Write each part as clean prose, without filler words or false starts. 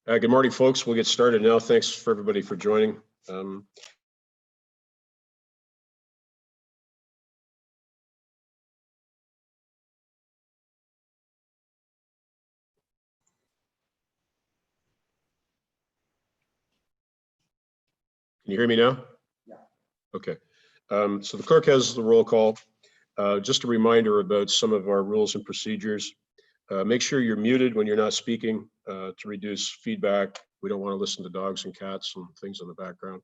Good morning, folks. We'll get started now. Thanks for everybody for joining. Can you hear me now? Yeah. Okay. So the clerk has the roll call. Just a reminder about some of our rules and procedures. Make sure you're muted when you're not speaking to reduce feedback. We don't want to listen to dogs and cats and things in the background.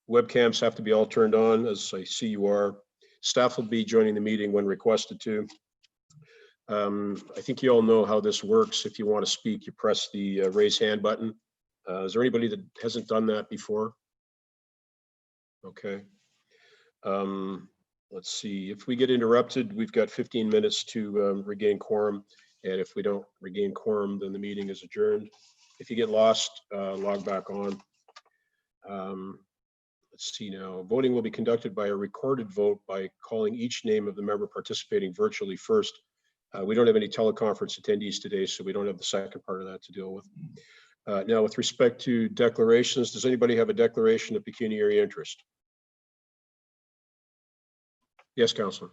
Webcams have to be all turned on, as I see you are. Staff will be joining the meeting when requested to. I think you all know how this works. If you want to speak, you press the raise hand button. Is there anybody that hasn't done that before? Okay. Let's see. If we get interrupted, we've got 15 minutes to regain quorum. And if we don't regain quorum, then the meeting is adjourned. If you get lost, log back on. Let's see now. Voting will be conducted by a recorded vote by calling each name of the member participating virtually first. We don't have any teleconference attendees today, so we don't have the second part of that to deal with. Now, with respect to declarations, does anybody have a declaration of pecuniary interest? Yes, Councillor.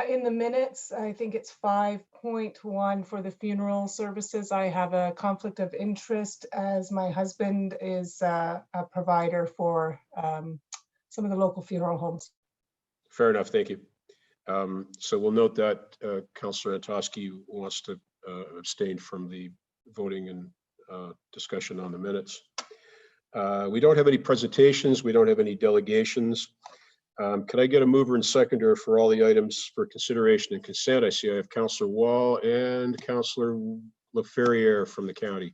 In the minutes, I think it's 5.1 for the funeral services. I have a conflict of interest as my husband is a provider for some of the local funeral homes. Fair enough, thank you. So we'll note that Councillor Antosky wants to abstain from the voting and discussion on the minutes. We don't have any presentations. We don't have any delegations. Can I get a mover and seconder for all the items for consideration and consent? I see I have Councillor Wall and Councillor LaFerriere from the county.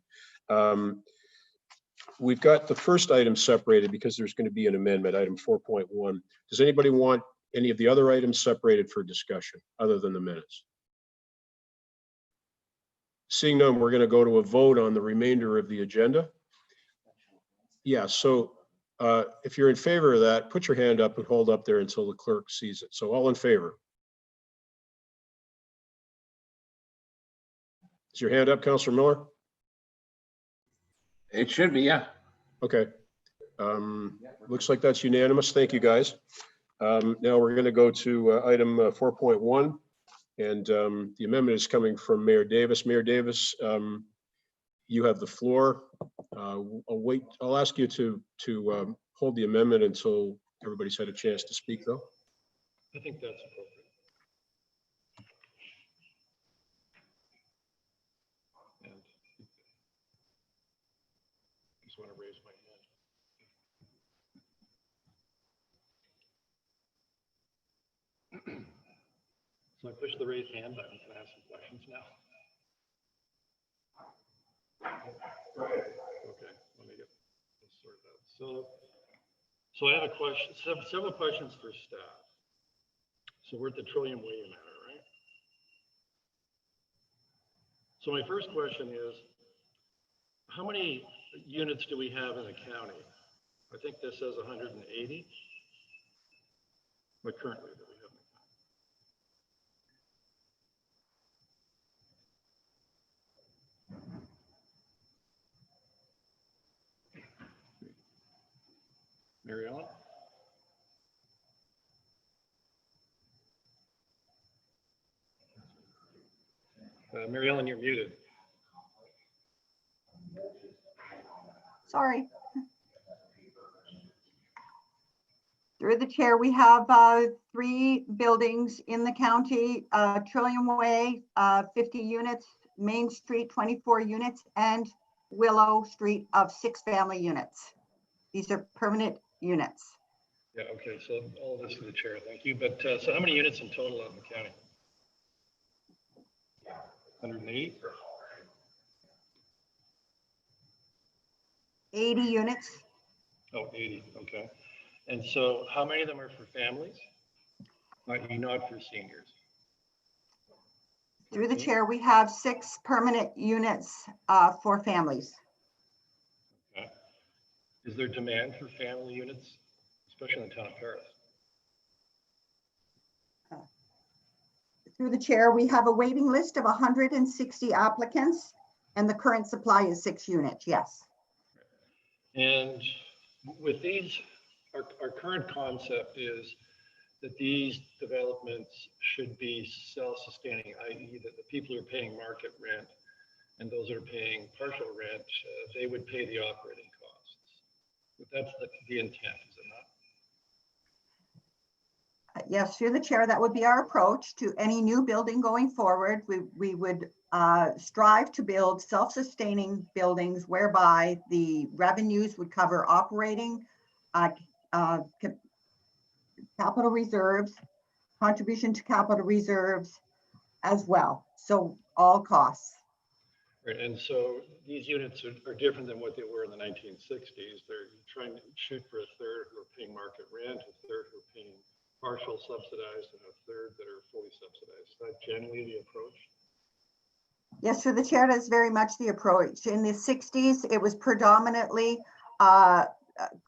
We've got the first item separated because there's going to be an amendment, item 4.1. Does anybody want any of the other items separated for discussion other than the minutes? Seeing none, we're going to go to a vote on the remainder of the agenda. Yeah, so if you're in favor of that, put your hand up and hold up there until the clerk sees it. So all in favor? Is your hand up, Councillor Miller? It should be, yeah. Okay. Looks like that's unanimous. Thank you, guys. Now we're going to go to item 4.1, and the amendment is coming from Mayor Davis. Mayor Davis, you have the floor. I'll ask you to hold the amendment until everybody's had a chance to speak, though. I think that's appropriate. And I just want to raise my hand. So I push the raise hand button. Can I ask some questions now? Okay, let me get this sorted out. So I have a question, several questions for staff. So we're at the Trillium Way matter, right? So my first question is, how many units do we have in the county? I think this says 180, but currently that we have in the county. Mary Ellen? Mary Ellen, you're muted. Sorry. Through the chair, we have 3 buildings in the county, Trillium Way, 50 units, Main Street, 24 units, and Willow Street of 6 family units. These are permanent units. Yeah, okay, so all of this to the chair, thank you. But so how many units in total out in the county? 108? 80 units. Oh, 80, okay. And so how many of them are for families? Not for seniors? Through the chair, we have 6 permanent units for families. Okay. Is there demand for family units, especially in the town of Paris? Through the chair, we have a waiting list of 160 applicants. And the current supply is 6 units, yes. And with these, our current concept is that these developments should be self-sustaining, i.e. that the people who are paying market rent and those that are paying partial rent, they would pay the operating costs. But that's the intent, is it not? Yes, through the chair, that would be our approach to any new building going forward. We would strive to build self-sustaining buildings whereby the revenues would cover operating, capital reserves, contribution to capital reserves as well. So all costs. Right, and so these units are different than what they were in the 1960s. They're trying to shoot for a third who are paying market rent, a third who are paying partial subsidized, and a third that are fully subsidized. Is that generally the approach? Yes, through the chair, that's very much the approach. In the 60s, it was predominantly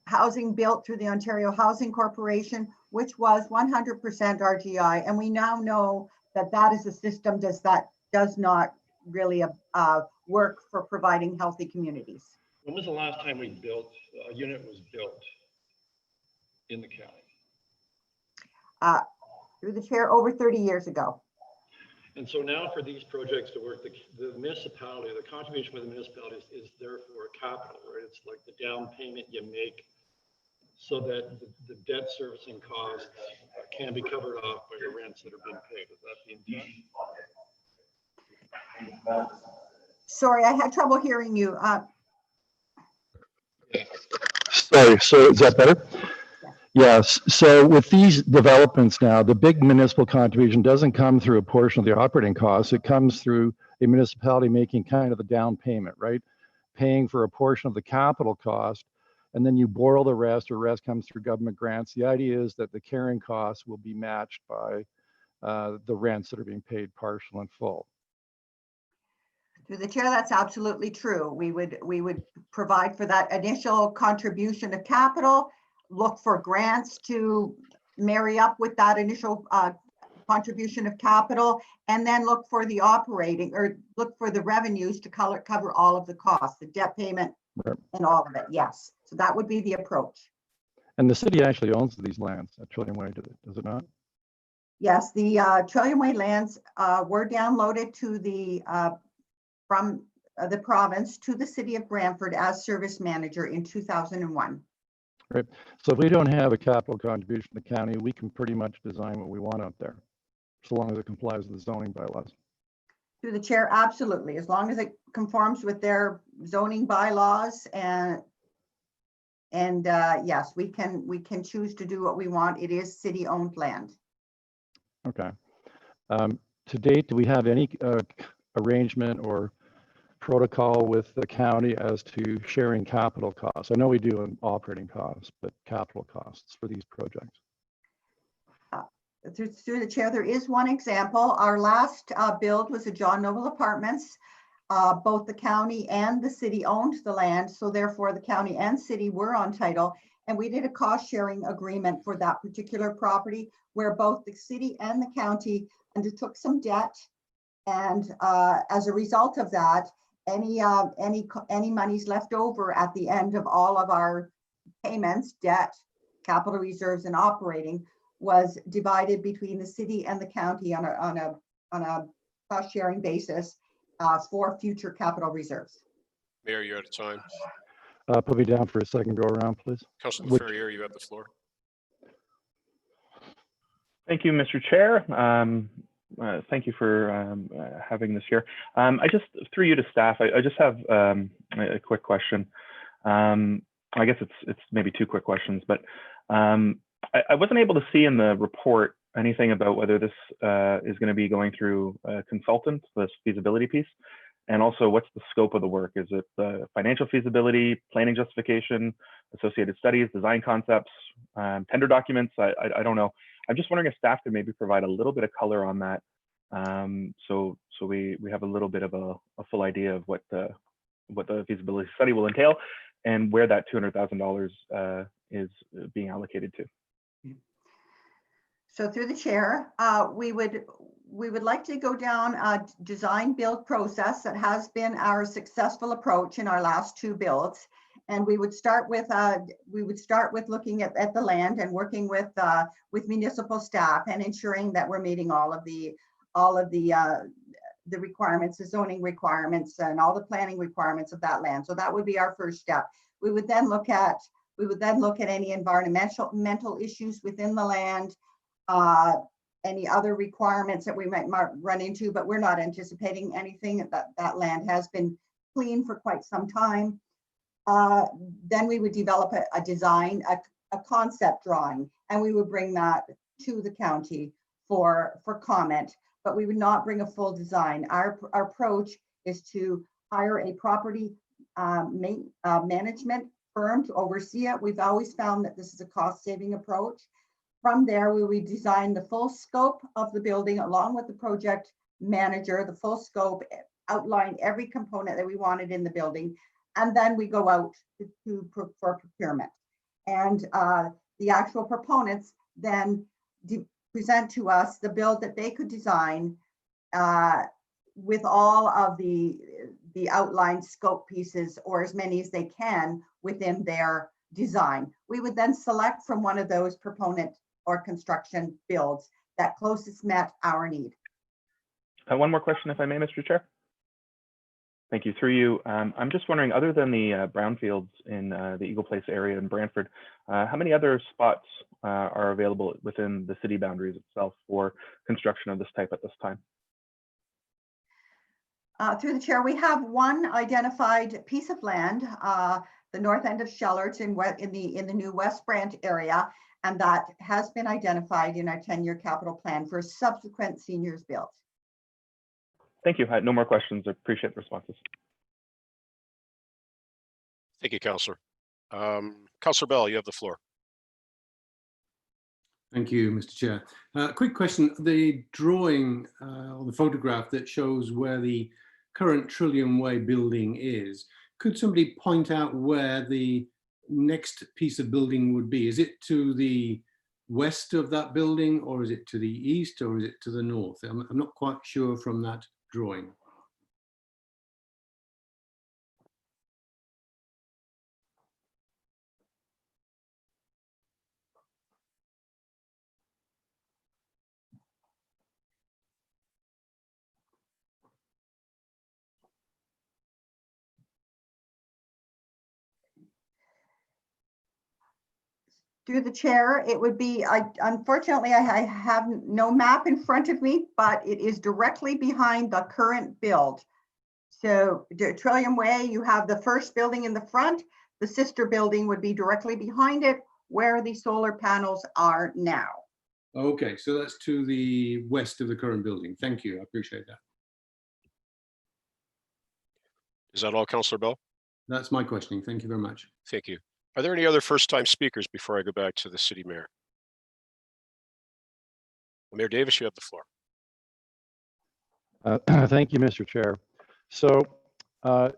housing built through the Ontario Housing Corporation, which was 100% RGI. And we now know that that is a system that does not really work for providing healthy communities. When was the last time a unit was built in the county? Through the chair, over 30 years ago. And so now for these projects to work, the municipality, the contribution with the municipality is therefore capital, right? It's like the down payment you make so that the debt servicing costs can be covered off by the rents that are being paid. Is that the intent? Sorry, I had trouble hearing you. Sorry, so is that better? Yes, so with these developments now, the big municipal contribution doesn't come through a portion of the operating costs. It comes through a municipality making kind of the down payment, right? Paying for a portion of the capital cost, and then you borrow the rest, or rest comes through government grants. The idea is that the carrying costs will be matched by the rents that are being paid partial and full. Through the chair, that's absolutely true. We would provide for that initial contribution of capital, look for grants to marry up with that initial contribution of capital, and then look for the operating or look for the revenues to cover all of the costs, the debt payment, right, and all of it. Yes, so that would be the approach. And the city actually owns these lands at Trillium Way, does it not? Yes, the Trillium Way lands were downloaded to the from the province to the city of Bradford as service manager in 2001. Right. So if we don't have a capital contribution to the county, we can pretty much design what we want out there, so long as it complies with the zoning bylaws. Through the chair, absolutely. As long as it conforms with their zoning bylaws, and yes, we can choose to do what we want. It is city-owned land. Okay. To date, do we have any arrangement or protocol with the county as to sharing capital costs? I know we do in operating costs, but capital costs for these projects. Through the chair, there is one example. Our last build was a John Noble Apartments. Both the county and the city owned the land, so therefore the county and city were on title, and we did a cost sharing agreement for that particular property where both the city and the county undertook some debt, and as a result of that, any monies left over at the end of all of our payments, debt, capital reserves, and operating was divided between the city and the county on a cost sharing basis for future capital reserves. Mayor, you're out of time. Put me down for a second go around, please. Councilor Ferrier, you have the floor. Thank you, Mr. Chair. Thank you for having this here. I just threw you to staff. I just have a quick question. I guess it's maybe two quick questions, but I wasn't able to see in the report anything about whether this is going to be going through a consultant, this feasibility piece, and also what's the scope of the work? Is it the financial feasibility, planning justification, associated studies, design concepts, tender documents? I don't know. I'm just wondering if staff could maybe provide a little bit of color on that, so we have a little bit of a full idea of what the feasibility study will entail and where that $200,000 is being allocated to. So through the chair, we we would like to go down a design build process that has been our successful approach in our last 2 builds. And we would start with looking at the land and working with municipal staff and ensuring that we're meeting all of the requirements, the zoning requirements, and all the planning requirements of that land. So that would be our first step. We would then look at any environmental issues within the land, any other requirements that we might run into, but we're not anticipating anything. That land has been clean for quite some time. Then we would develop a design, a concept drawing, and we would bring that to the county for comment, but we would not bring a full design. Our approach is to hire a property management firm to oversee it. We've always found that this is a cost-saving approach. From there, we would design the full scope of the building along with the project manager, the full scope, outline every component that we wanted in the building, and then we go out for procurement. And the actual proponents then present to us the build that they could design with all of the outlined scope pieces, or as many as they can within their design. We would then select from one of those proponent or construction builds that closest met our need. One more question, if I may, Mr. Chair. Thank you. Through you, I'm just wondering, other than the brownfields in the Eagle Place area in Bradford, how many other spots are available within the city boundaries itself for construction of this type at this time? Through the chair, we have one identified piece of land, the north end of Shellards in the new West Brant area, and that has been identified in our 10-year capital plan for subsequent seniors built. Thank you. I had no more questions. I appreciate the responses. Thank you, Councillor. Councillor Bell, you have the floor. Thank you, Mr. Chair. Quick question. The drawing or the photograph that shows where the current Trillium Way building is, could somebody point out where the next piece of building would be? Is it to the west of that building, or is it to the east, or is it to the north? I'm not quite sure from that drawing. Through the chair, it would be, unfortunately, I have no map in front of me, but it is directly behind the current build. So the Trillium Way, you have the first building in the front, the sister building would be directly behind it where the solar panels are now. Okay, so that's to the west of the current building. Thank you, I appreciate that. Is that all, Councillor Bell? That's my questioning. Thank you very much. Thank you. Are there any other first-time speakers before I go back to the city mayor? Mayor Davis, you have the floor. Thank you, Mr. Chair. So, I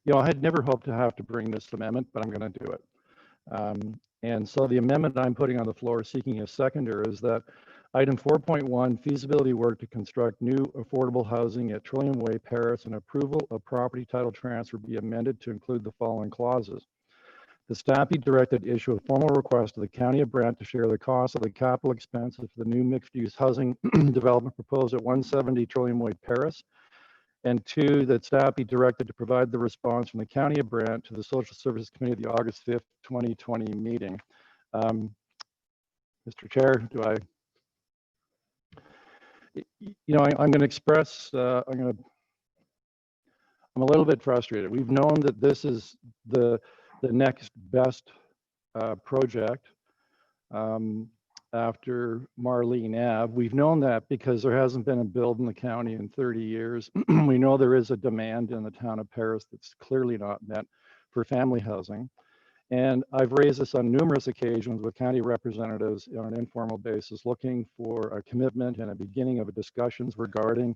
had never hoped to have to bring this amendment, but I'm going to do it. And so the amendment I'm putting on the floor seeking a seconder is that item 4.1, feasibility work to construct new affordable housing at Trillium Way, Paris, and approval of property title transfer be amended to include the following clauses. The staff be directed to issue a formal request to the County of Brant to share the cost of the capital expenses for the new mixed-use housing development proposed at 170 Trillium Way, Paris. And 2, that staff be directed to provide the response from the County of Brant to the Social Services Committee of the August 5th, 2020 meeting. Mr. Chair, I'm going to express, I'm a little bit frustrated. We've known that this is the next best project after Marlene Ave. We've known that because there hasn't been a build in the county in 30 years. We know there is a demand in the town of Paris that's clearly not met for family housing. And I've raised this on numerous occasions with county representatives on an informal basis, looking for a commitment and a beginning of discussions regarding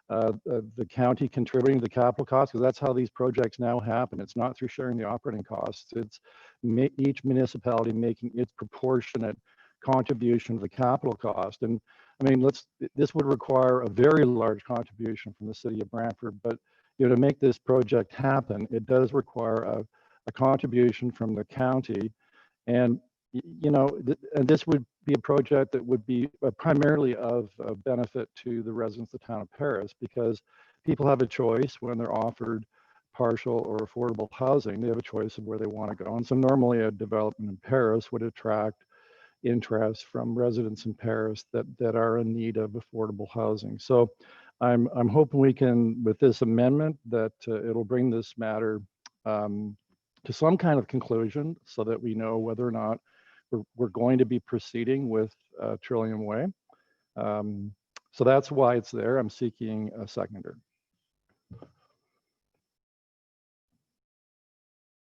the county contributing to the capital costs, because that's how these projects now happen. It's not through sharing the operating costs. It's each municipality making its proportionate contribution to the capital cost. And I mean, this would require a very large contribution from the city of Brantford, but to make this project happen, it does require a contribution from the county. And, and this would be a project that would be primarily of benefit to the residents of the town of Paris, because people have a choice when they're offered partial or affordable housing. They have a choice of where they want to go. And so normally a development in Paris would attract interest from residents in Paris that are in need of affordable housing. So I'm hoping we can, with this amendment, that it'll bring this matter to some kind of conclusion, so that we know whether or not we're going to be proceeding with Trillium Way. So that's why it's there. I'm seeking a seconder.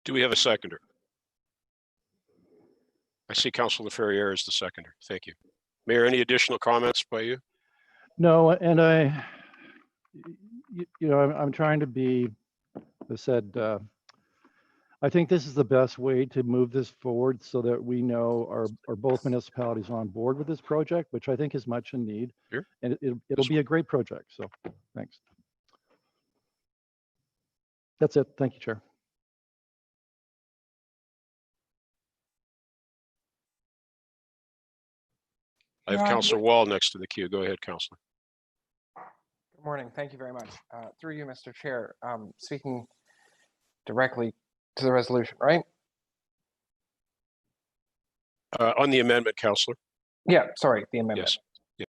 Do we have a seconder? I see Councilor Ferrier as the seconder. Thank you. Mayor, any additional comments by you? No, and I'm trying to be, I said, I think this is the best way to move this forward, so that we know are both municipalities on board with this project, which I think is much in need. Sure. And it'll be a great project. So thanks. That's it. Thank you, Chair. I have Councilor Wall next to the queue. Go ahead, Councilor. Good morning. Thank you very much. Through you, Mr. Chair, speaking directly to the resolution, right? On the amendment, Councilor. Yeah, sorry, the amendment. Yes.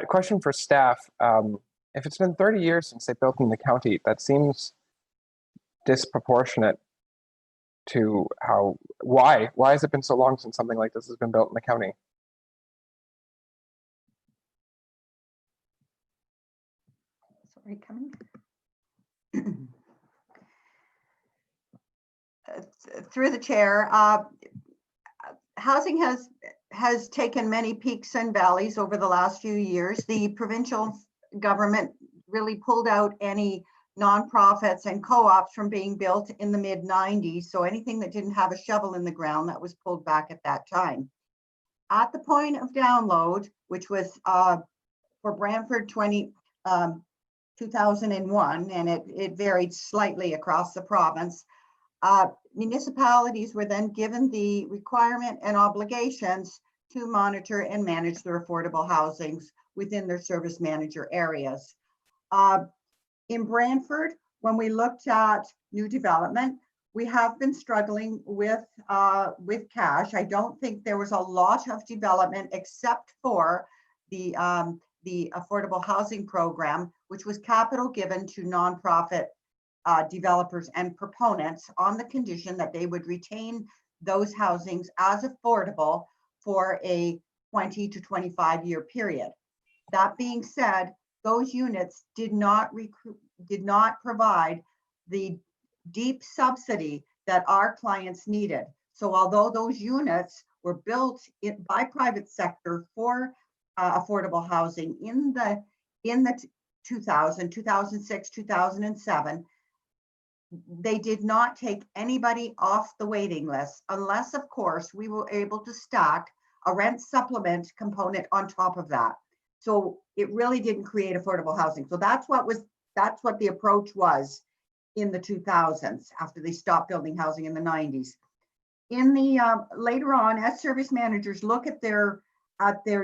Question for staff. If it's been 30 years since they built in the county, that seems disproportionate to why has it been so long since something like this has been built in the county? Sorry, coming. Through the chair, housing has taken many peaks and valleys over the last few years. The provincial government really pulled out any nonprofits and co-ops from being built in the mid-90s. So anything that didn't have a shovel in the ground, that was pulled back at that time. At the point of download, which was for Brantford 2001, and it varied slightly across the province, municipalities were then given the requirement and obligations to monitor and manage their affordable housings within their service manager areas. In Brantford, when we looked at new development, we have been struggling with cash. I don't think there was a lot of development except for the affordable housing program, which was capital given to nonprofit developers and proponents on the condition that they would retain those housings as affordable for a 20 to 25 year period. That being said, those units did not provide the deep subsidy that our clients needed. So although those units were built by private sector for affordable housing in the 2006, 2007, they did not take anybody off the waiting list, unless of course we were able to stack a rent supplement component on top of that. So it really didn't create affordable housing. So that's what the approach was in the 2000s, after they stopped building housing in the 90s. In the later on, as service managers look at their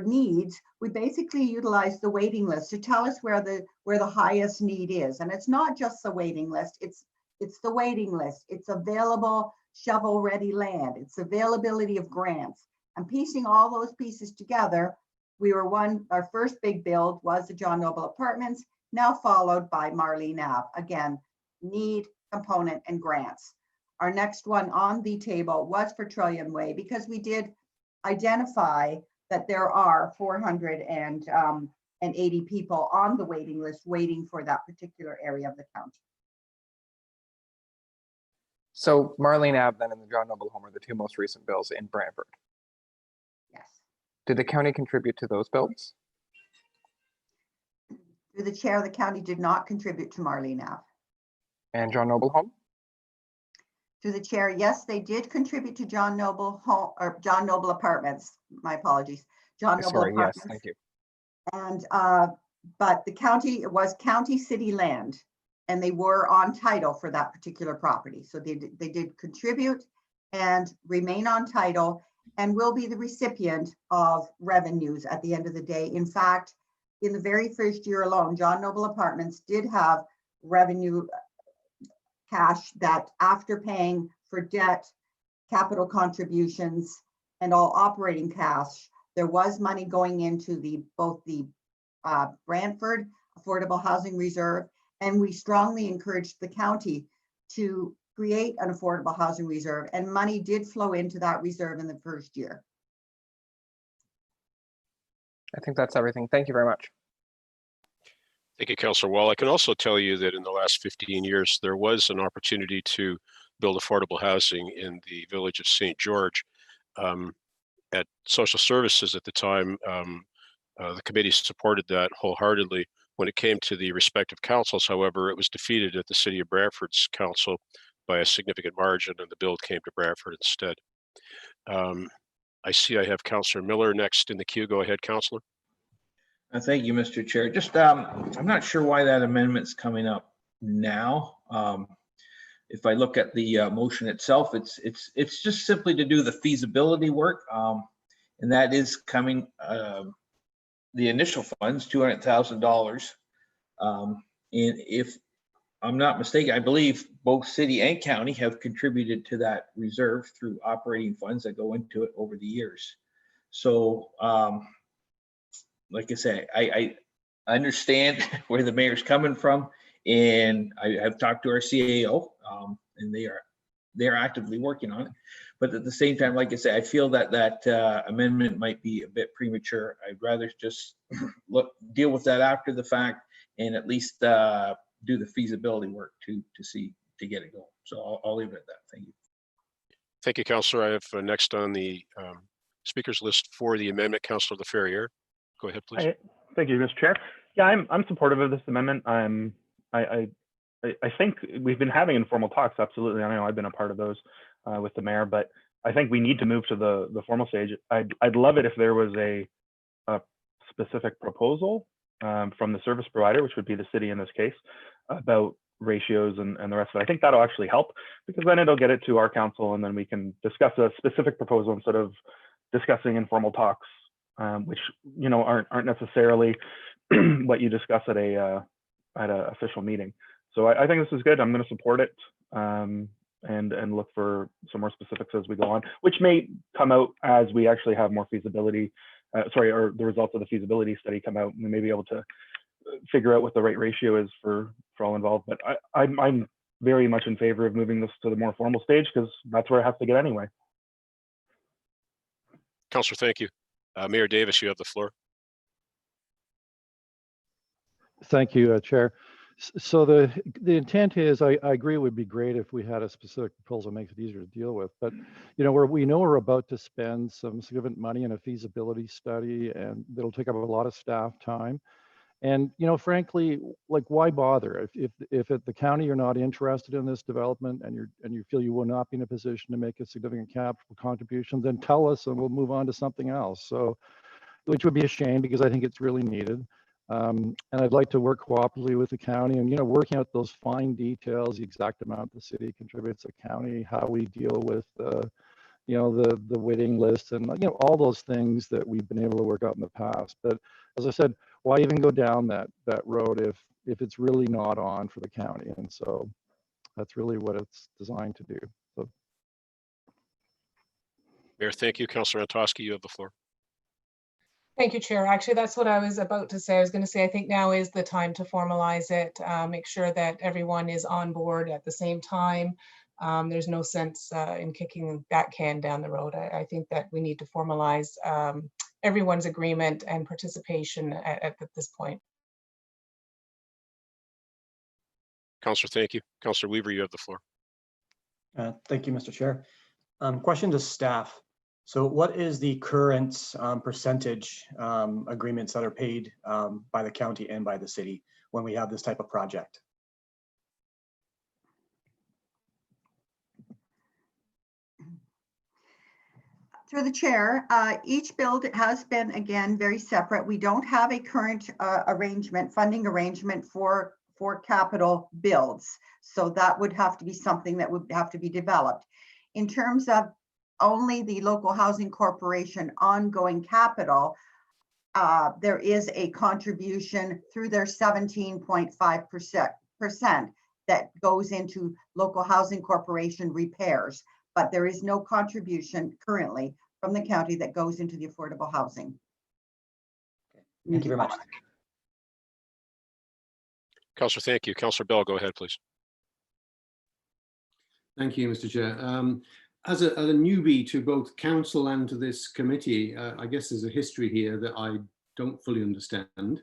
needs, we basically utilize the waiting list to tell us where the highest need is. And it's not just the waiting list, it's the waiting list, it's available shovel-ready land, it's availability of grants. And piecing all those pieces together, our first big build was the John Noble Apartments, now followed by Marlene Ave. Again, need, component, and grants. Our next one on the table was for Trillium Way, because we did identify that there are 480 people on the waiting list waiting for that particular area of the county. So Marlene Ave then and the John Noble Home are the two most recent bills in Brantford. Yes. Did the county contribute to those builds? Through the chair, the county did not contribute to Marlene Ave. And John Noble Home? Through the chair, yes, they did contribute to John Noble Home, or John Noble Apartments. My apologies. John Noble Sorry, Apartments. yes, thank you. And, but the county, it was county city land, and they were on title for that particular property. So they did contribute and remain on title and will be the recipient of revenues at the end of the day. In fact, in the very first year alone, John Noble Apartments did have revenue cash that, after paying for debt, capital contributions, and all operating cash, there was money going into both the Bradford Affordable Housing Reserve, and we strongly encouraged the county to create an affordable housing reserve, and money did flow into that reserve in the first year. I think that's everything. Thank you very much. Thank you, Councillor Wall. I can also tell you that in the last 15 years, there was an opportunity to build affordable housing in the village of St. George. At Social Services at the time, the committee supported that wholeheartedly. When it came to the respective councils, however, it was defeated at the City of Bradford's council by a significant margin, and the bill came to Bradford instead. I see I have Councillor Miller next in the queue. Go ahead, Councillor. Thank you, Mr. Chair. Just, I'm not sure why that amendment's coming up now. If I look at the motion itself, it's just simply to do the feasibility work, and that is coming. The initial funds, $200,000, and if I'm not mistaken, I believe both city and county have contributed to that reserve through operating funds that go into it over the years. So, like I say, I understand where the mayor's coming from, and I have talked to our CAO, and they're actively working on it. But at the same time, like I say, I feel that amendment might be a bit premature. I'd rather just deal with that after the fact, and at least do the feasibility work to get it going. So I'll leave it at that. Thank you. Thank you, Councillor. I have next on the speakers list for the amendment, Councillor Laferriere. Go ahead, please. Thank you, Mr. Chair. Yeah, I'm supportive of this amendment. I think we've been having informal talks. Absolutely, I know I've been a part of those with the mayor, but I think we need to move to the formal stage. I'd love it if there was a specific proposal from the service provider, which would be the city in this case, about ratios and the rest of it. I think that'll actually help, because then it'll get it to our council, and then we can discuss a specific proposal instead of discussing informal talks, which aren't necessarily what you discuss at a official meeting. So I think this is good. I'm going to support it, and look for some more specifics as we go on, which may come out as we actually have more feasibility, or the results of the feasibility study come out, and we may be able to figure out what the right ratio is for all involved. But I'm very much in favor of moving this to the more formal stage, because that's where it has to get anyway. Councillor, thank you. Mayor Davis, you have the floor. Thank you, Chair. So the intent is, I agree, it would be great if we had a specific proposal that makes it easier to deal with. But we're about to spend some significant money in a feasibility study, and it'll take up a lot of staff time. And frankly, like, why bother if at the county you're not interested in this development, and you feel you will not be in a position to make a significant capital contribution, then tell us and we'll move on to something else. So, which would be a shame, because I think it's really needed. And I'd like to work cooperatively with the county, and working out those fine details, the exact amount the city contributes to the county, how we deal with the waiting list, and all those things that we've been able to work out in the past. But as I said, why even go down that road if it's really not on for the county? And so that's really what it's designed to do. So. Mayor, thank you. Councillor Antosky, you have the floor. Thank you, Chair. Actually, that's what I was about to say. I was going to say, I think now is the time to formalize it, make sure that everyone is on board at the same time. There's no sense in kicking that can down the road. I think that we need to formalize everyone's agreement and participation at this point. Councillor, thank you. Councillor Weaver, you have the floor. Thank you, Mr. Chair. Question to staff. So what is the current percentage agreements that are paid by the county and by the city when we have this type of project? Through the chair, each build has been, again, very separate. We don't have a current funding arrangement for capital builds. So that would have to be something that would have to be developed. In terms of only the local housing corporation ongoing capital, there is a contribution through their 17.5% that goes into local housing corporation repairs, but there is no contribution currently from the county that goes into the affordable housing. Thank you very much. Councillor, thank you. Councillor Bell, go ahead, please. Thank you, Mr. Chair. As a newbie to both council and to this committee, I guess there's a history here that I don't fully understand.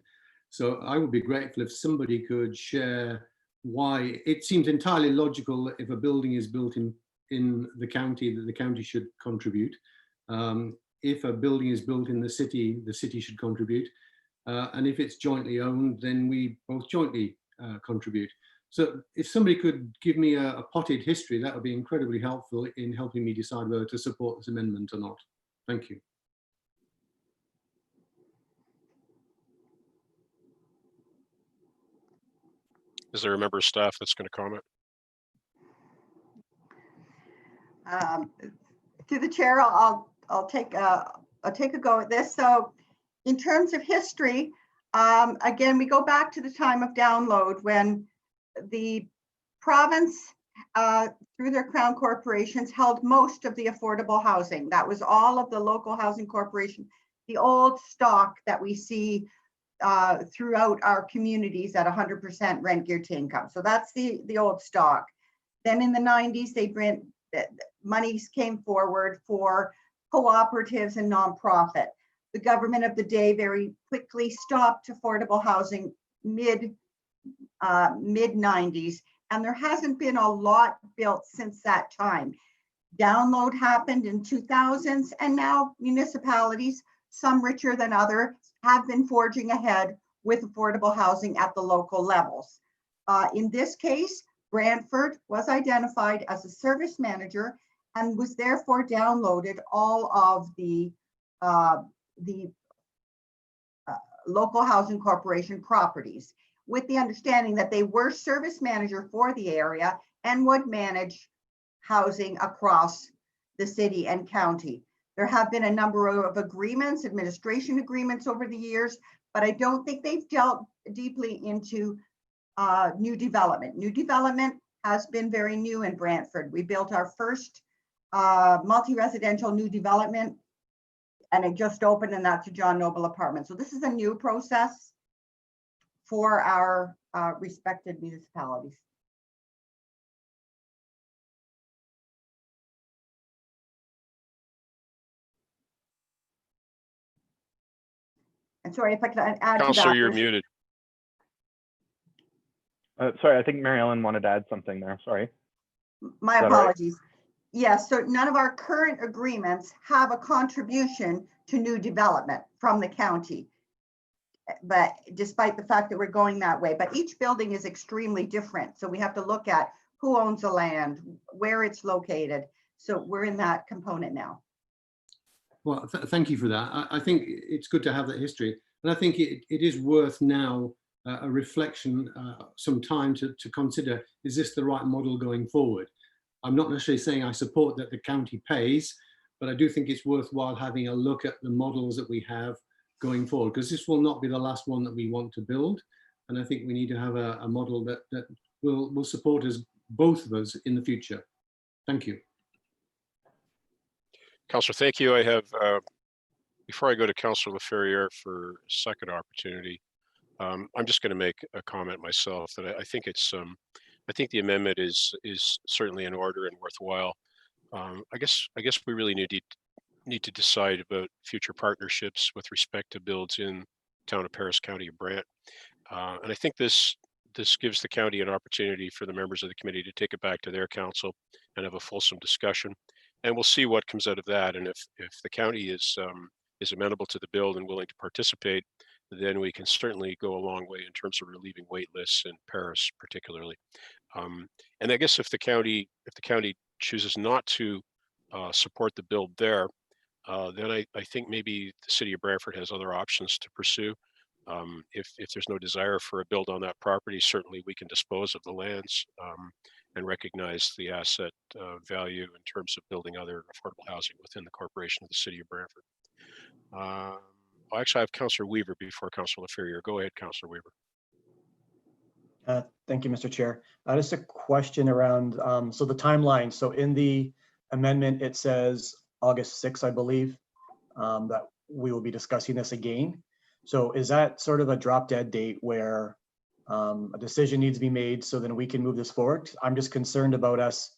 So I would be grateful if somebody could share why it seems entirely logical that if a building is built in the county, that the county should contribute. If a building is built in the city should contribute. And if it's jointly owned, then we both jointly contribute. So if somebody could give me a potted history, that would be incredibly helpful in helping me decide whether to support this amendment or not. Thank you. Is there a member of staff that's going to comment? To the chair, I'll take a go at this. So in terms of history, again, we go back to the time of download when the province, through their crown corporations, held most of the affordable housing. That was all of the local housing corporation, the old stock that we see throughout our communities at 100% rent geared to income. So that's the old stock. Then in the 90s, monies came forward for cooperatives and nonprofit. The government of the day very quickly stopped affordable housing mid 90s, and there hasn't been a lot built since that time. Download happened in 2000s, and now municipalities, some richer than others, have been forging ahead with affordable housing at the local levels. In this case, Bradford was identified as a service manager and was therefore downloaded all of the local housing corporation properties, with the understanding that they were service manager for the area and would manage housing across the city and county. There have been a number of agreements, administration agreements over the years, but I don't think they've dealt deeply into new development. New development has been very new in Brantford. We built our first multi-residential new development, and it just opened, and that's a John Noble apartment. So this is a new process for our respected municipalities. And sorry, if I could add to that. Councillor, you're muted. Sorry, I think Mary Ellen wanted to add something there. Sorry. My apologies. Yes, so none of our current agreements have a contribution to new development from the county. But despite the fact that we're going that way, but each building is extremely different. So we have to look at who owns the land, where it's located. So we're in that component now. Well, thank you for that. I think it's good to have that history. And I think it is worth now a reflection, some time to consider, is this the right model going forward? I'm not necessarily saying I support that the county pays, but I do think it's worthwhile having a look at the models that we have going forward, because this will not be the last one that we want to build. And I think we need to have a model that will support us, both of us, in the future. Thank you. Councillor, thank you. I have, before I go to Councillor Laferriere for a second opportunity, I'm just going to make a comment myself that I think it's, I think the amendment is certainly in order and worthwhile. I guess we really need to decide about future partnerships with respect to builds in town of Paris, County of Brant. And I think this gives the county an opportunity for the members of the committee to take it back to their council and have a fulsome discussion. And we'll see what comes out of that. And if the county is amenable to the build and willing to participate, then we can certainly go a long way in terms of relieving wait lists in Paris, particularly. And I guess if the county chooses not to support the build there, then I think maybe the city of Bradford has other options to pursue. If there's no desire for a build on that property, certainly we can dispose of the lands and recognize the asset value in terms of building other affordable housing within the corporation of the city of Bradford. Actually, I have Councillor Weaver before Councillor LaFerrier. Go ahead, Councillor Weaver. Thank you, Mr. Chair. Just a question around, so the timeline. So in the amendment, it says August 6th, I believe, that we will be discussing this again. So is that sort of a drop dead date where a decision needs to be made so then we can move this forward? I'm just concerned about us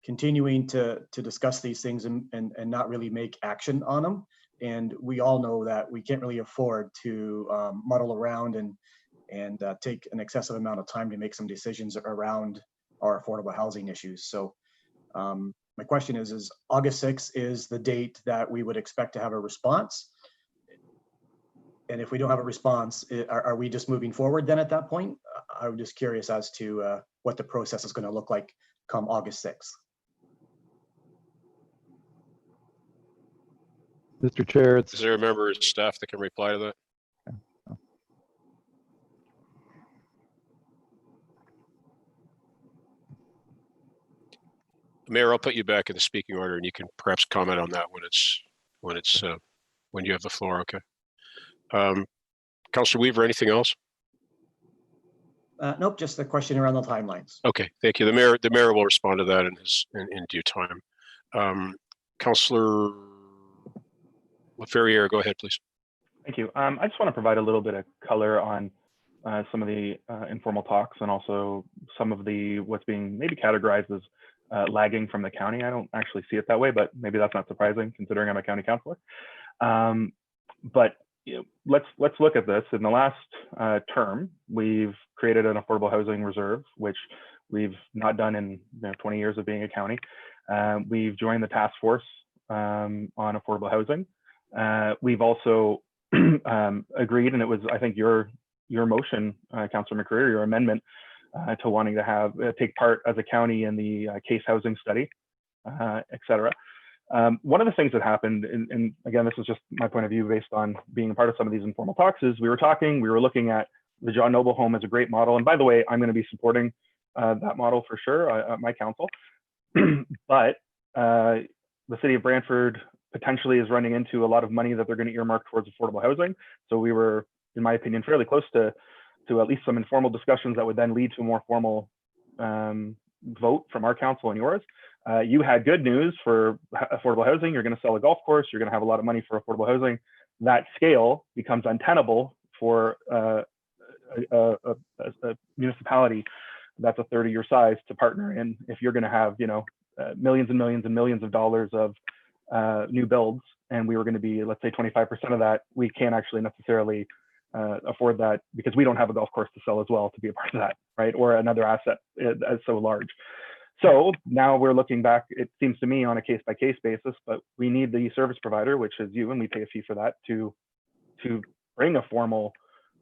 continuing to discuss these things and not really make action on them. And we all know that we can't really afford to muddle around and take an excessive amount of time to make some decisions around our affordable housing issues. So my question is August 6th is the date that we would expect to have a response? And if we don't have a response, are we just moving forward then at that point? I'm just curious as to what the process is going to look like come August 6th. Mr. Chair, Is there a member of staff that can reply to that? Mayor, I'll put you back in the speaking order, and you can perhaps comment on that when you have the floor. Okay. Councillor Weaver, anything else? Nope, just the question around the timelines. Okay, thank you. The mayor will respond to that in due time. Councillor LaFerrier, go ahead, please. Thank you. I just want to provide a little bit of color on some of the informal talks and also some of the what's being maybe categorized as lagging from the county. I don't actually see it that way, but maybe that's not surprising considering I'm a county councillor. But you know, let's look at this. In the last term, we've created an affordable housing reserve, which we've not done in 20 years of being a county. We've joined the task force on affordable housing. We've also agreed, and it was, I think, your motion, Councillor McCreary, your amendment to wanting to have take part as a county in the case housing study, et cetera. One of the things that happened, and again, this is just my point of view based on being a part of some of these informal talks, is we were looking at the John Noble home as a great model. And by the way, I'm going to be supporting that model for sure at my council. But the city of Brantford potentially is running into a lot of money that they're going to earmark towards affordable housing. So we were, in my opinion, fairly close to at least some informal discussions that would then lead to a more formal vote from our council and yours. You had good news for affordable housing. You're going to sell a golf course. You're going to have a lot of money for affordable housing. That scale becomes untenable for a municipality that's a third of your size to partner in. If you're going to have, millions and millions and millions of dollars of new builds, and we were going to be, let's say, 25% of that, we can't actually necessarily afford that because we don't have a golf course to sell as well to be a part of that, right? Or another asset as so large. So now we're looking back, it seems to me, on a case-by-case basis, but we need the service provider, which is you, and we pay a fee for that, to bring a formal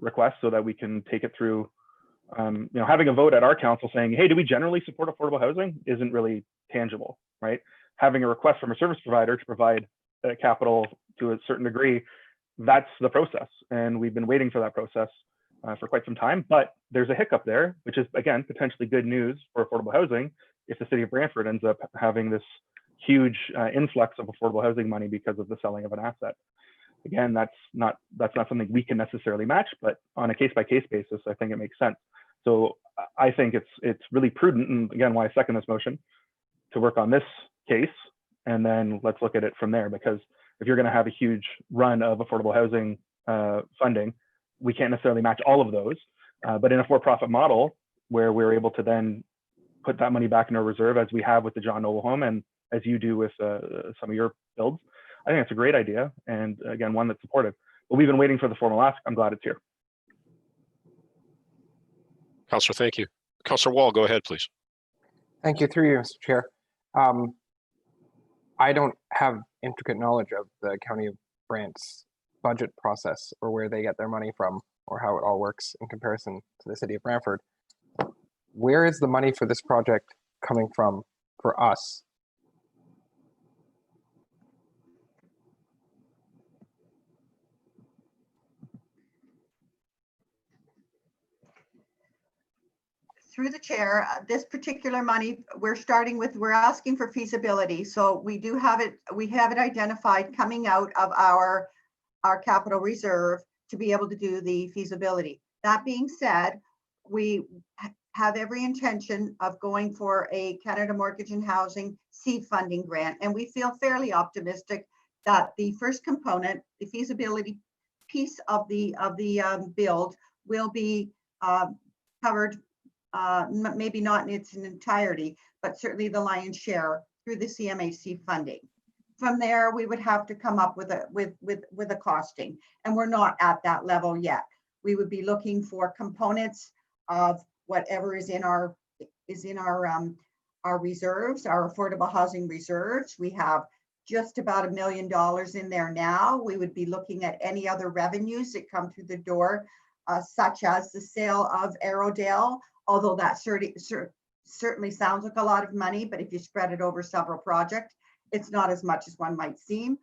request so that we can take it through. Having a vote at our council saying, hey, do we generally support affordable housing isn't really tangible, right? Having a request from a service provider to provide capital to a certain degree, that's the process. And we've been waiting for that process for quite some time, but there's a hiccup there, which is, again, potentially good news for affordable housing if the city of Brantford ends up having this huge influx of affordable housing money because of the selling of an asset. Again, that's not something we can necessarily match, but on a case-by-case basis, I think it makes sense. So I think it's really prudent, and again, why I second this motion, to work on this case, and then let's look at it from there, because if you're going to have a huge run of affordable housing funding, we can't necessarily match all of those. But in a for-profit model, where we're able to then put that money back in our reserve, as we have with the John Noble home, and as you do with some of your builds, I think it's a great idea, and again, one that's supported. But we've been waiting for the formal ask. I'm glad it's here. Councillor, thank you. Councillor Wall, go ahead, please. Thank you, through you, Mr. Chair. I don't have intricate knowledge of the County of Brant's budget process or where they get their money from or how it all works in comparison to the city of Brantford. Where is the money for this project coming from for us? through the chair, this particular money, we're asking for feasibility. So we do have it, identified coming out of our capital reserve to be able to do the feasibility. That being said, we have every intention of going for a Canada Mortgage and Housing seed funding grant. And we feel fairly optimistic that the first component, the feasibility piece of the build, will be covered, maybe not in its entirety, but certainly the lion's share through the CMHC funding. From there, we would have to come up with a costing, and we're not at that level yet. We would be looking for components of whatever is in our reserves, our affordable housing reserves. We have just about $1 million in there now. We would be looking at any other revenues that come through the door, such as the sale of Arrowdale, although that certainly sounds like a lot of money, but if you spread it over several projects, it's not as much as one might seem.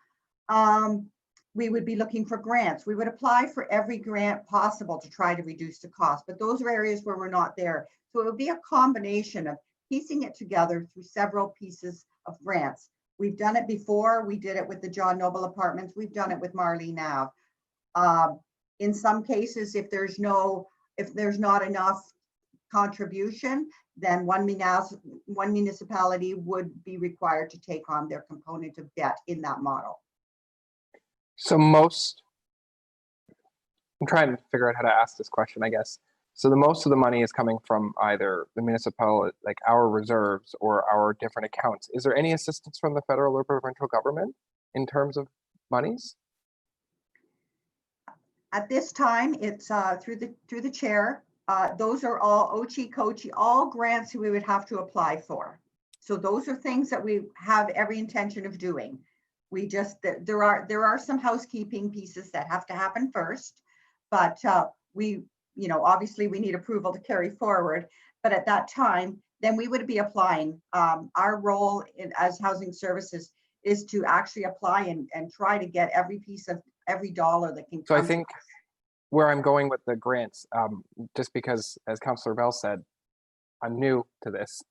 We would be looking for grants. We would apply for every grant possible to try to reduce the cost, but those are areas where we're not there. So it would be a combination of piecing it together through several pieces of grants. We've done it before. We did it with the John Noble Apartments. We've done it with Marlene Ave. In some cases, if there's not enough contribution, then one municipality would be required to take on their component of debt in that model. So I'm trying to figure out how to ask this question, I guess. So the most of the money is coming from either the municipal, like our reserves, or our different accounts. Is there any assistance from the federal or provincial government in terms of monies? At this time, it's through the chair. Those are all OCHI, COCHI, all grants we would have to apply for. So those are things that we have every intention of doing. We just, there are some housekeeping pieces that have to happen first, but obviously we need approval to carry forward. But at that time, then we would be applying. Our role as housing services is to actually apply and try to get every dollar that can come. So I think where I'm going with the grants, just because, as Councillor Bell said, I'm new to this.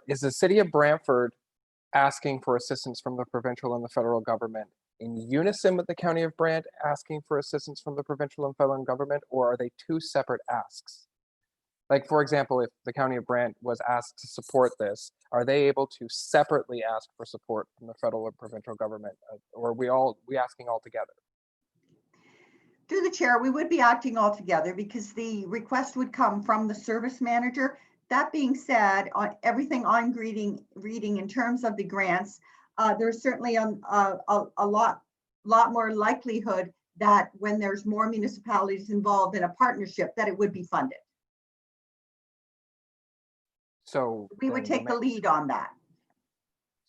Is the city of Brantford asking for assistance from the provincial and the federal government in unison with the county of Brant asking for assistance from the provincial and federal government, or are they two separate asks? Like, for example, if the county of Brant was asked to support this, are they able to separately ask for support from the federal or provincial government, or are we asking all together? Through the chair, we would be acting all together because the request would come from the service manager. That being said, on everything I'm reading in terms of the grants, there's certainly a lot more likelihood that when there's more municipalities involved in a partnership, that it would be funded. So we would take the lead on that.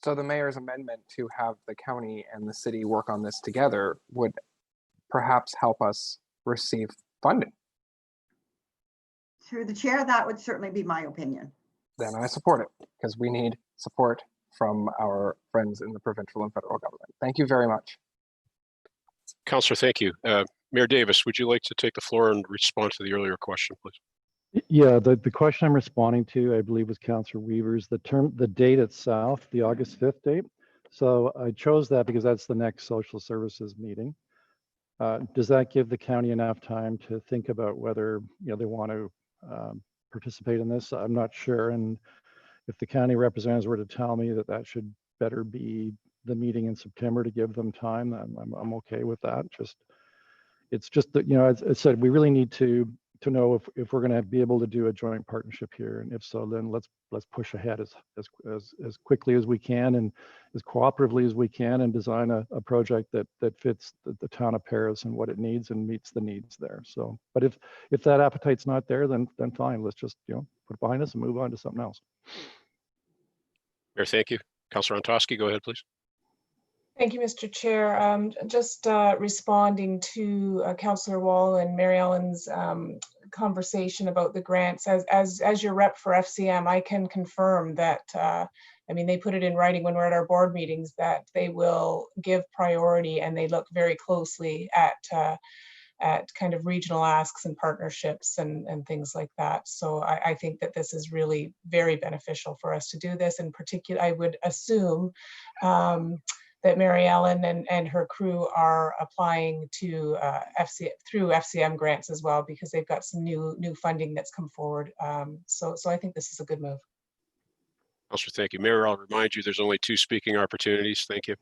So the mayor's amendment to have the county and the city work on this together would perhaps help us receive funding. Through the chair, that would certainly be my opinion. Then I support it, because we need support from our friends in the provincial and federal government. Thank you very much. Councillor, thank you. Mayor Davis, would you like to take the floor and respond to the earlier question, please? Yeah, the question I'm responding to, I believe, was Councillor Weaver's, the date itself, the August 5th date. So I chose that because that's the next social services meeting. Does that give the county enough time to think about whether they want to participate in this? I'm not sure. And if the county representatives were to tell me that should better be the meeting in September to give them time, I'm okay with that. It's just that, as I said, we really need to know if we're going to be able to do a joint partnership here, and if so, then let's push ahead as quickly as we can and as cooperatively as we can, and design a project that fits the town of Paris and what it needs and meets the needs there. So, but if that appetite's not there, then fine. Let's just put it behind us and move on to something else. Mayor, thank you. Councillor Antosky, go ahead, please. Thank you, Mr. Chair. Just responding to Councillor Wall and Mary Ellen's conversation about the grants. As your rep for FCM, I can confirm that, they put it in writing when we're at our board meetings, that they will give priority and they look very closely at at kind of regional asks and partnerships and things like that. So I think that this is really very beneficial for us to do this. In particular, I would assume that Mary Ellen and her crew are applying to through FCM grants as well, because they've got some new funding that's come forward. So I think this is a good move. Councillor, thank you. Mayor, I'll remind you, there's only 2 speaking opportunities. Thank you.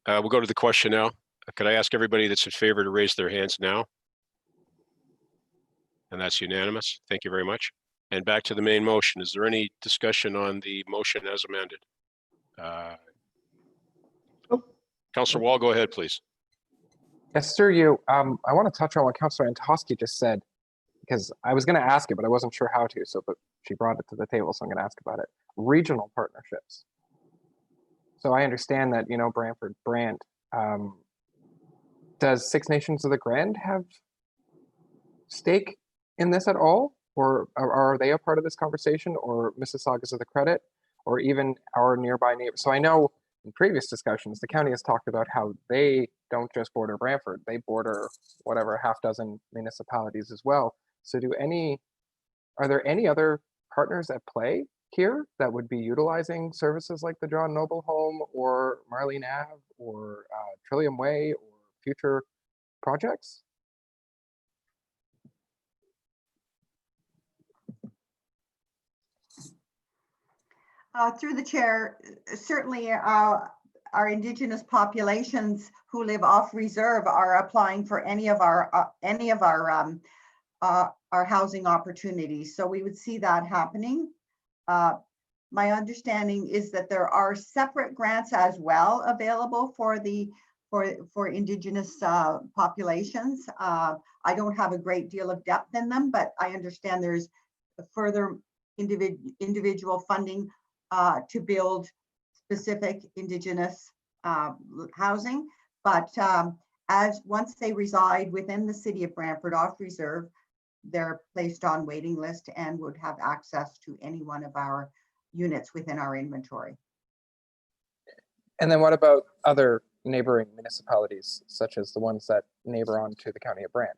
We'll go to the question now. Could I ask everybody that's in favor to raise their hands now? And that's unanimous. Thank you very much. And back to the main motion. Is there any discussion on the motion as amended? Councillor Wall, go ahead, please. Yes, through you. I want to touch on what Councillor Antosky just said, because I was going to ask it, but I wasn't sure how to. So, but she brought it to the table, so I'm going to ask about it. Regional partnerships. So I understand that, you know, Brantford brand. Does Six Nations of the Grand have stake in this at all? Or are they a part of this conversation, or Mississaugas of the Credit, or even our nearby neighbors? So I know in previous discussions, the county has talked about how they don't just border Brantford, they border whatever half dozen municipalities as well. So are there any other partners at play here that would be utilizing services like the John Noble Home or Marlene Ave or Trillium Way or future projects? Through the chair, certainly our Indigenous populations who live off reserve are applying for any of our housing opportunities. So we would see that happening. My understanding is that there are separate grants as well available for Indigenous populations. I don't have a great deal of depth in them, but I understand there's further individual funding to build specific Indigenous housing. But once they reside within the city of Brantford off reserve, they're placed on waiting list and would have access to any one of our units within our inventory. And then what about other neighboring municipalities, such as the ones that neighbor on to the county of Brant?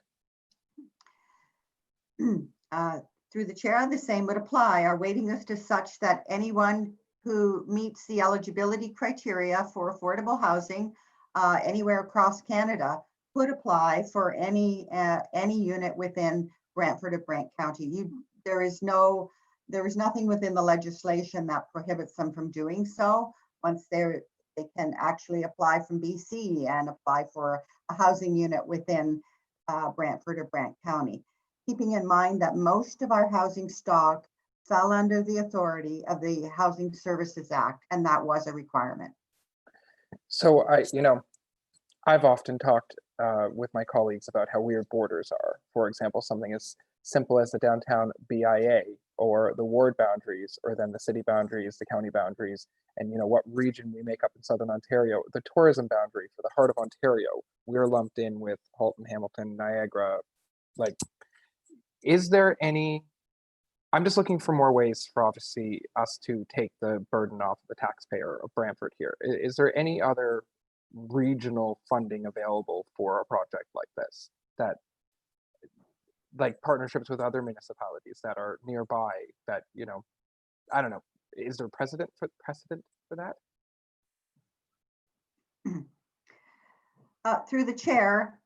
Through the chair, the same would apply. Our waiting list is such that anyone who meets the eligibility criteria for affordable housing anywhere across Canada could apply for any unit within Brantford or Brant County. There is nothing within the legislation that prohibits them from doing so. Once they can actually apply from BC and apply for a housing unit within Brantford or Brant County. Keeping in mind that most of our housing stock fell under the authority of the Housing Services Act, and that was a requirement. So I've often talked with my colleagues about how weird borders are. For example, something as simple as the downtown BIA or the ward boundaries, or then the city boundaries, the county boundaries, and what region we make up in Southern Ontario. The tourism boundary for the heart of Ontario, we're lumped in with Halton, Hamilton, Niagara. Like, is there any, I'm just looking for more ways for obviously us to take the burden off the taxpayer of Brantford here. Is there any other regional funding available for a project like this, that like partnerships with other municipalities that are nearby, that I don't know, is there precedent for that? Through the chair,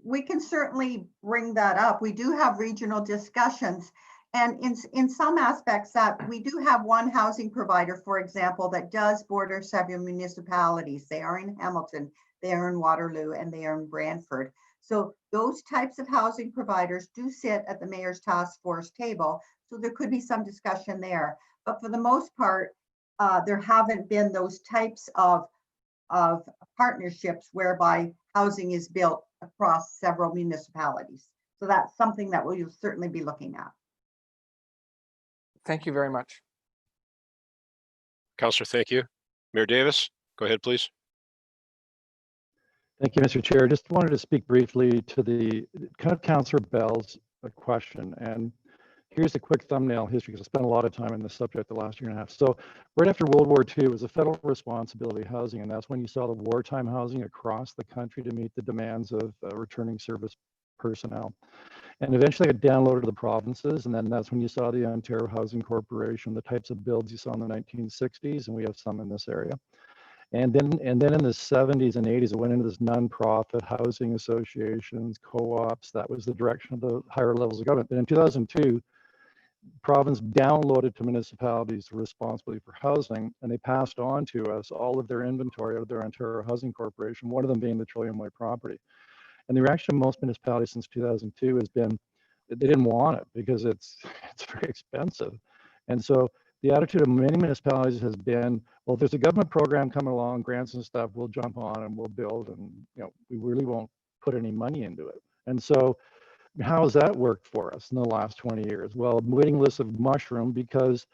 we can certainly bring that up. We do have regional discussions, and in some aspects that we do have one housing provider, for example, that does border several municipalities. They are in Hamilton, they are in Waterloo, and they are in Brantford. So those types of housing providers do sit at the mayor's task force table. So there could be some discussion there. But for the most part, there haven't been those types of partnerships whereby housing is built across several municipalities. So that's something that we'll certainly be looking at. Thank you very much. Councillor, thank you. Mayor Davis, go ahead, please. Thank you, Mr. Chair. Just wanted to speak briefly to the Councillor Bell's question. And here's a quick thumbnail history, because I spent a lot of time on this subject the last year and a half. So right after World War II, it was a federal responsibility housing, and that's when you saw the wartime housing across the country to meet the demands of returning service personnel. And eventually it downloaded to the provinces, and then that's when you saw the Ontario Housing Corporation, the types of builds you saw in the 1960s, and we have some in this area. And then in the 70s and 80s, it went into this nonprofit housing associations, co-ops. That was the direction of the higher levels of government. Then in 2002, province downloaded to municipalities the responsibility for housing, and they passed on to us all of their inventory of their Ontario Housing Corporation, one of them being the Trillium Way property. And the reaction of most municipalities since 2002 has been that they didn't want it because it's very expensive. And so the attitude of many municipalities has been, well, if there's a government program coming along, grants and stuff, we'll jump on and we'll build, and we really won't put any money into it. And so how has that worked for us in the last 20 years? Well, waiting lists have mushroomed because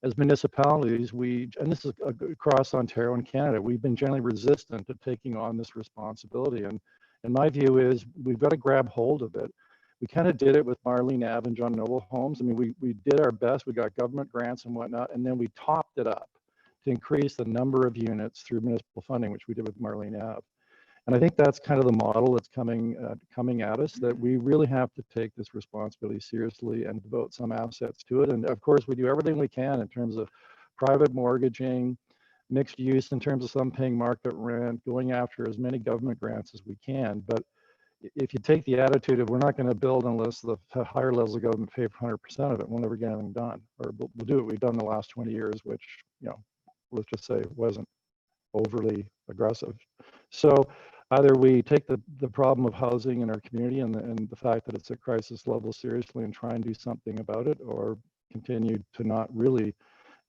as municipalities, and this is across Ontario and Canada, we've been generally resistant to taking on this responsibility. And my view is we've got to grab hold of it. We kind of did it with Marlene Ave and John Noble Homes. I mean, we did our best. We got government grants and whatnot, and then we topped it up to increase the number of units through municipal funding, which we did with Marlene Ave. And I think that's kind of the model that's coming at us, that we really have to take this responsibility seriously and devote some assets to it. And of course, we do everything we can in terms of private mortgaging, mixed use in terms of some paying market rent, going after as many government grants as we can. But if you take the attitude of we're not going to build unless the higher levels of government pay for 100% of it, we'll never get anything done. Or we'll do what we've done the last 20 years, which, let's just say wasn't overly aggressive. So either we take the problem of housing in our community and the fact that it's a crisis level seriously and try and do something about it, or continue to not really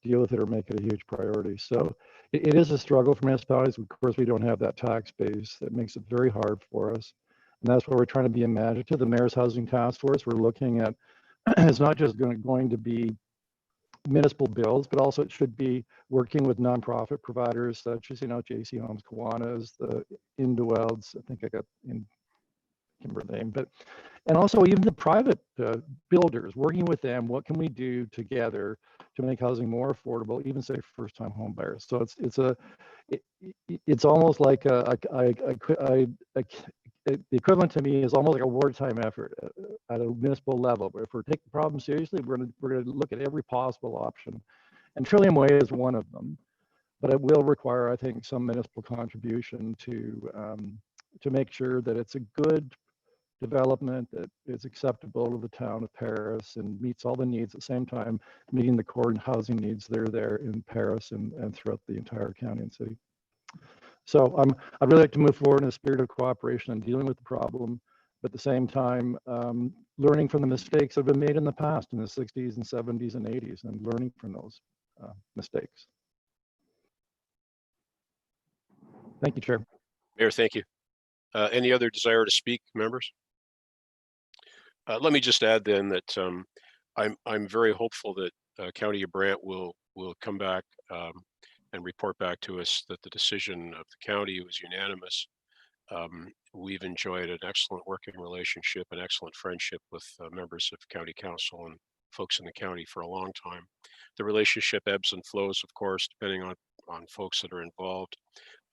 deal with it or make it a huge priority. So it is a struggle for municipalities. Of course, we don't have that tax base. That makes it very hard for us. And that's where we're trying to be imaginative. The Mayor's Housing Task Force, we're looking at, it's not just going to be municipal builds, but also it should be working with nonprofit providers such as, JC Homes, Kiwanis, the Indwelds, I think I got in Kimber name, and also even the private builders, working with them. What can we do together to make housing more affordable, even say first-time home buyers? So it's almost like the equivalent to me is almost like a wartime effort at a municipal level. But if we're taking the problem seriously, we're going to look at every possible option, and Trillium Way is one of them. But it will require, I think, some municipal contribution to make sure that it's a good development that is acceptable to the town of Paris and meets all the needs at the same time, meeting the core housing needs that are there in Paris and throughout the entire county and city. So I'd really like to move forward in a spirit of cooperation and dealing with the problem, but at the same time, learning from the mistakes that have been made in the past in the 60s and 70s and 80s, and learning from those mistakes. Thank you, Chair. Mayor, thank you. Any other desire to speak, members? Let me just add then that I'm very hopeful that County of Brant will come back and report back to us that the decision of the county was unanimous. We've enjoyed an excellent working relationship, an excellent friendship with members of County Council and folks in the county for a long time. The relationship ebbs and flows, of course, depending on folks that are involved.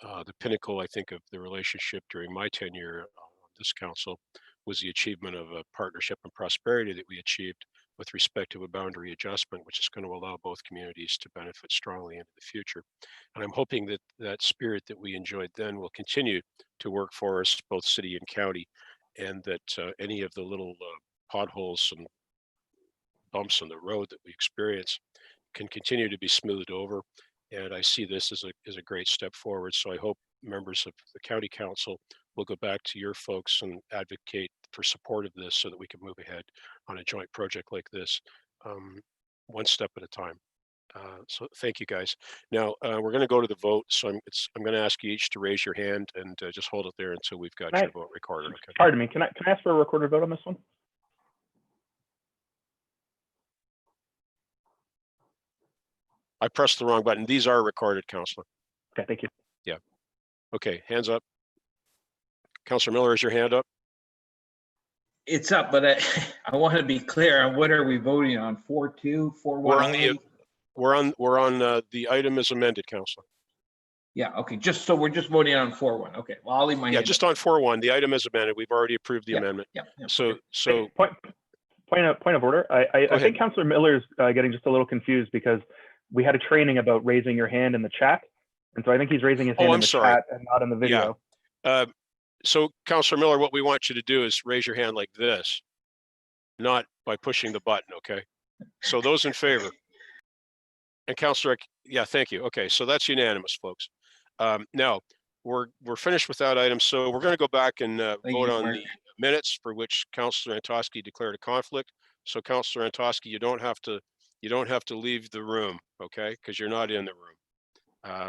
The pinnacle, I think, of the relationship during my tenure on this council was the achievement of a partnership and prosperity that we achieved with respect to a boundary adjustment, which is going to allow both communities to benefit strongly into the future. And I'm hoping that that spirit that we enjoyed then will continue to work for us, both city and county, and that any of the little potholes and bumps in the road that we experience can continue to be smoothed over. And I see this as a great step forward. So I hope members of the County Council will go back to your folks and advocate for support of this so that we can move ahead on a joint project like this, one step at a time. So thank you, guys. Now we're going to go to the vote. So I'm going to ask you each to raise your hand and just hold it there until we've got your vote recorded. Okay. Pardon me. Can I ask for a recorded vote on this one? I pressed the wrong button. These are recorded, Councillor. Okay, thank you. Yeah. Okay, hands up. Councillor Miller, is your hand up? It's up, but I want to be clear on what are we voting on? 4-2, 4-1? We're on the, we're on the item as amended, Councillor. Yeah, okay, we're just voting on 4-1. Okay, well, I'll leave my Yeah, hand just up. on 4-1, the item as amended. We've already approved the amendment. Yeah. So, so Point of order. I think Councillor Miller's getting just a little confused because we had a training about raising your hand in the chat. And so I think he's raising his hand in the chat and not in the video. Yeah. So Councillor Miller, what we want you to do is raise your hand like this, not by pushing the button, okay? So those in favor. And Councillor, yeah, thank you. Okay, so that's unanimous, folks. Now, we're finished with that item. So we're going to go back and vote on the minutes for which Councillor Antosky declared a conflict. So Councillor Antosky, you don't have to leave the room, okay? Because you're not in the room.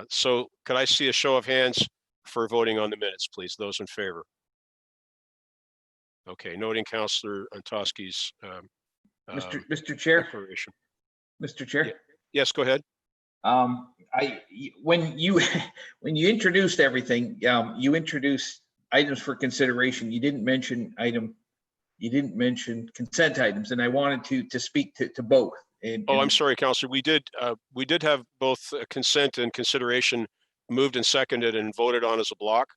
So could I see a show of hands for voting on the minutes, please? Those in favor. Okay, noting Councillor Antosky's Mr. Chair. declaration. Mr. Chair. Yeah. Yes, go ahead. When you introduced everything, you introduced items for consideration. You didn't mention consent items, and I wanted to speak to both. I'm sorry, Councillor. We did have both consent and consideration moved and seconded and voted on as a block.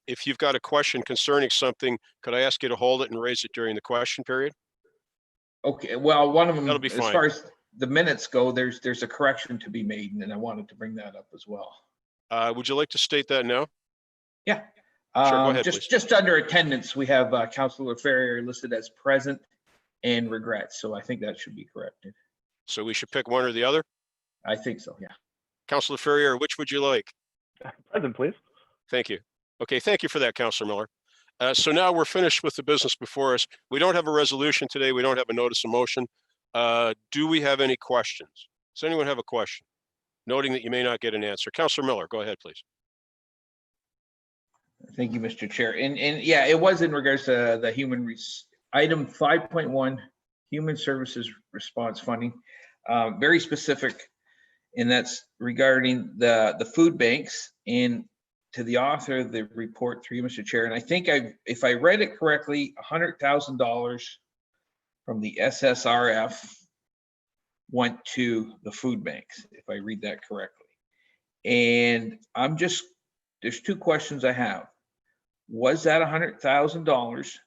If you've got a question concerning something, could I ask you to hold it and raise it during the question period? Okay, well, one of them, That'll be fine. as far as the minutes go, there's a correction to be made, and I wanted to bring that up as well. Would you like to state that now? Yeah. Sure, go ahead, please. Just under attendance, we have Councillor Ferrier listed as present and regrets, so I think that should be corrected. So we should pick one or the other? I think so, yeah. Councillor Ferrier, which would you like? Present, please. Thank you. Okay, thank you for that, Councillor Miller. So now we're finished with the business before us. We don't have a resolution today. We don't have a notice of motion. Do we have any questions? Does anyone have a question? Noting that you may not get an answer. Councillor Miller, go ahead, please. Thank you, Mr. Chair. And yeah, it was in regards to the item 5.1, human services response funding, very specific, and that's regarding the food banks. And to the author of the report, through you, Mr. Chair, and I think if I read it correctly, $100,000 from the SSRF went to the food banks, if I read that correctly. And there's two questions I have. Was that $100,000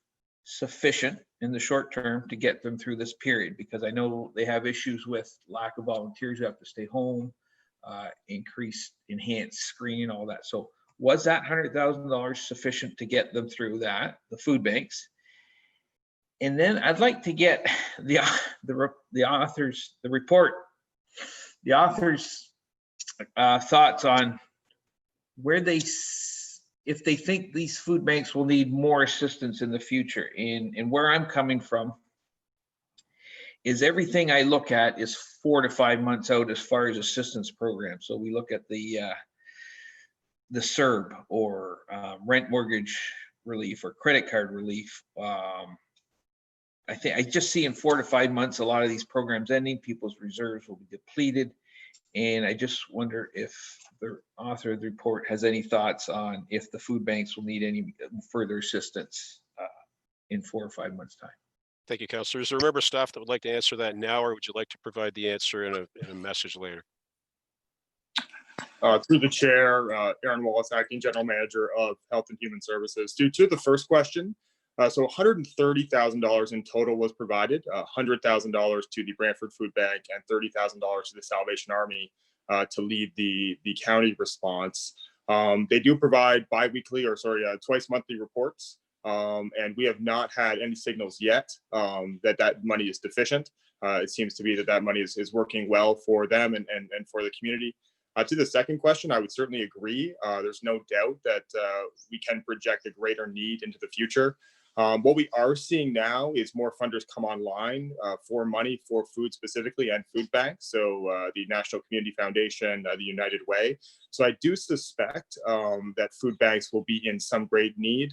sufficient in the short term to get them through this period? Because I know they have issues with lack of volunteers who have to stay home, enhanced screening, all that. So was that $100,000 sufficient to get them through that, the food banks? And then I'd like to get the author's thoughts on where if they think these food banks will need more assistance in the future. And where I'm coming from is everything I look at is 4 to 5 months out as far as assistance programs. So we look at the CERB or rent mortgage relief or credit card relief. I just see in 4 to 5 months, a lot of these programs ending, people's reserves will be depleted. And I just wonder if the author of the report has any thoughts on if the food banks will need any further assistance in 4 or 5 months' time. Thank you, Councillor. Is there a member of staff that would like to answer that now, or would you like to provide the answer in a message later? Through the chair, Aaron Wallace, Acting General Manager of Health and Human Services. To the first question, so $130,000 in total was provided, $100,000 to the Bradford Food Bank and $30,000 to the Salvation Army to lead the county response. They do provide twice monthly reports, and we have not had any signals yet that money is deficient. It seems to be that money is working well for them and for the community. To the second question, I would certainly agree. There's no doubt that we can project a greater need into the future. What we are seeing now is more funders come online for money for food specifically and food banks. So the National Community Foundation, the United Way. So I do suspect that food banks will be in some great need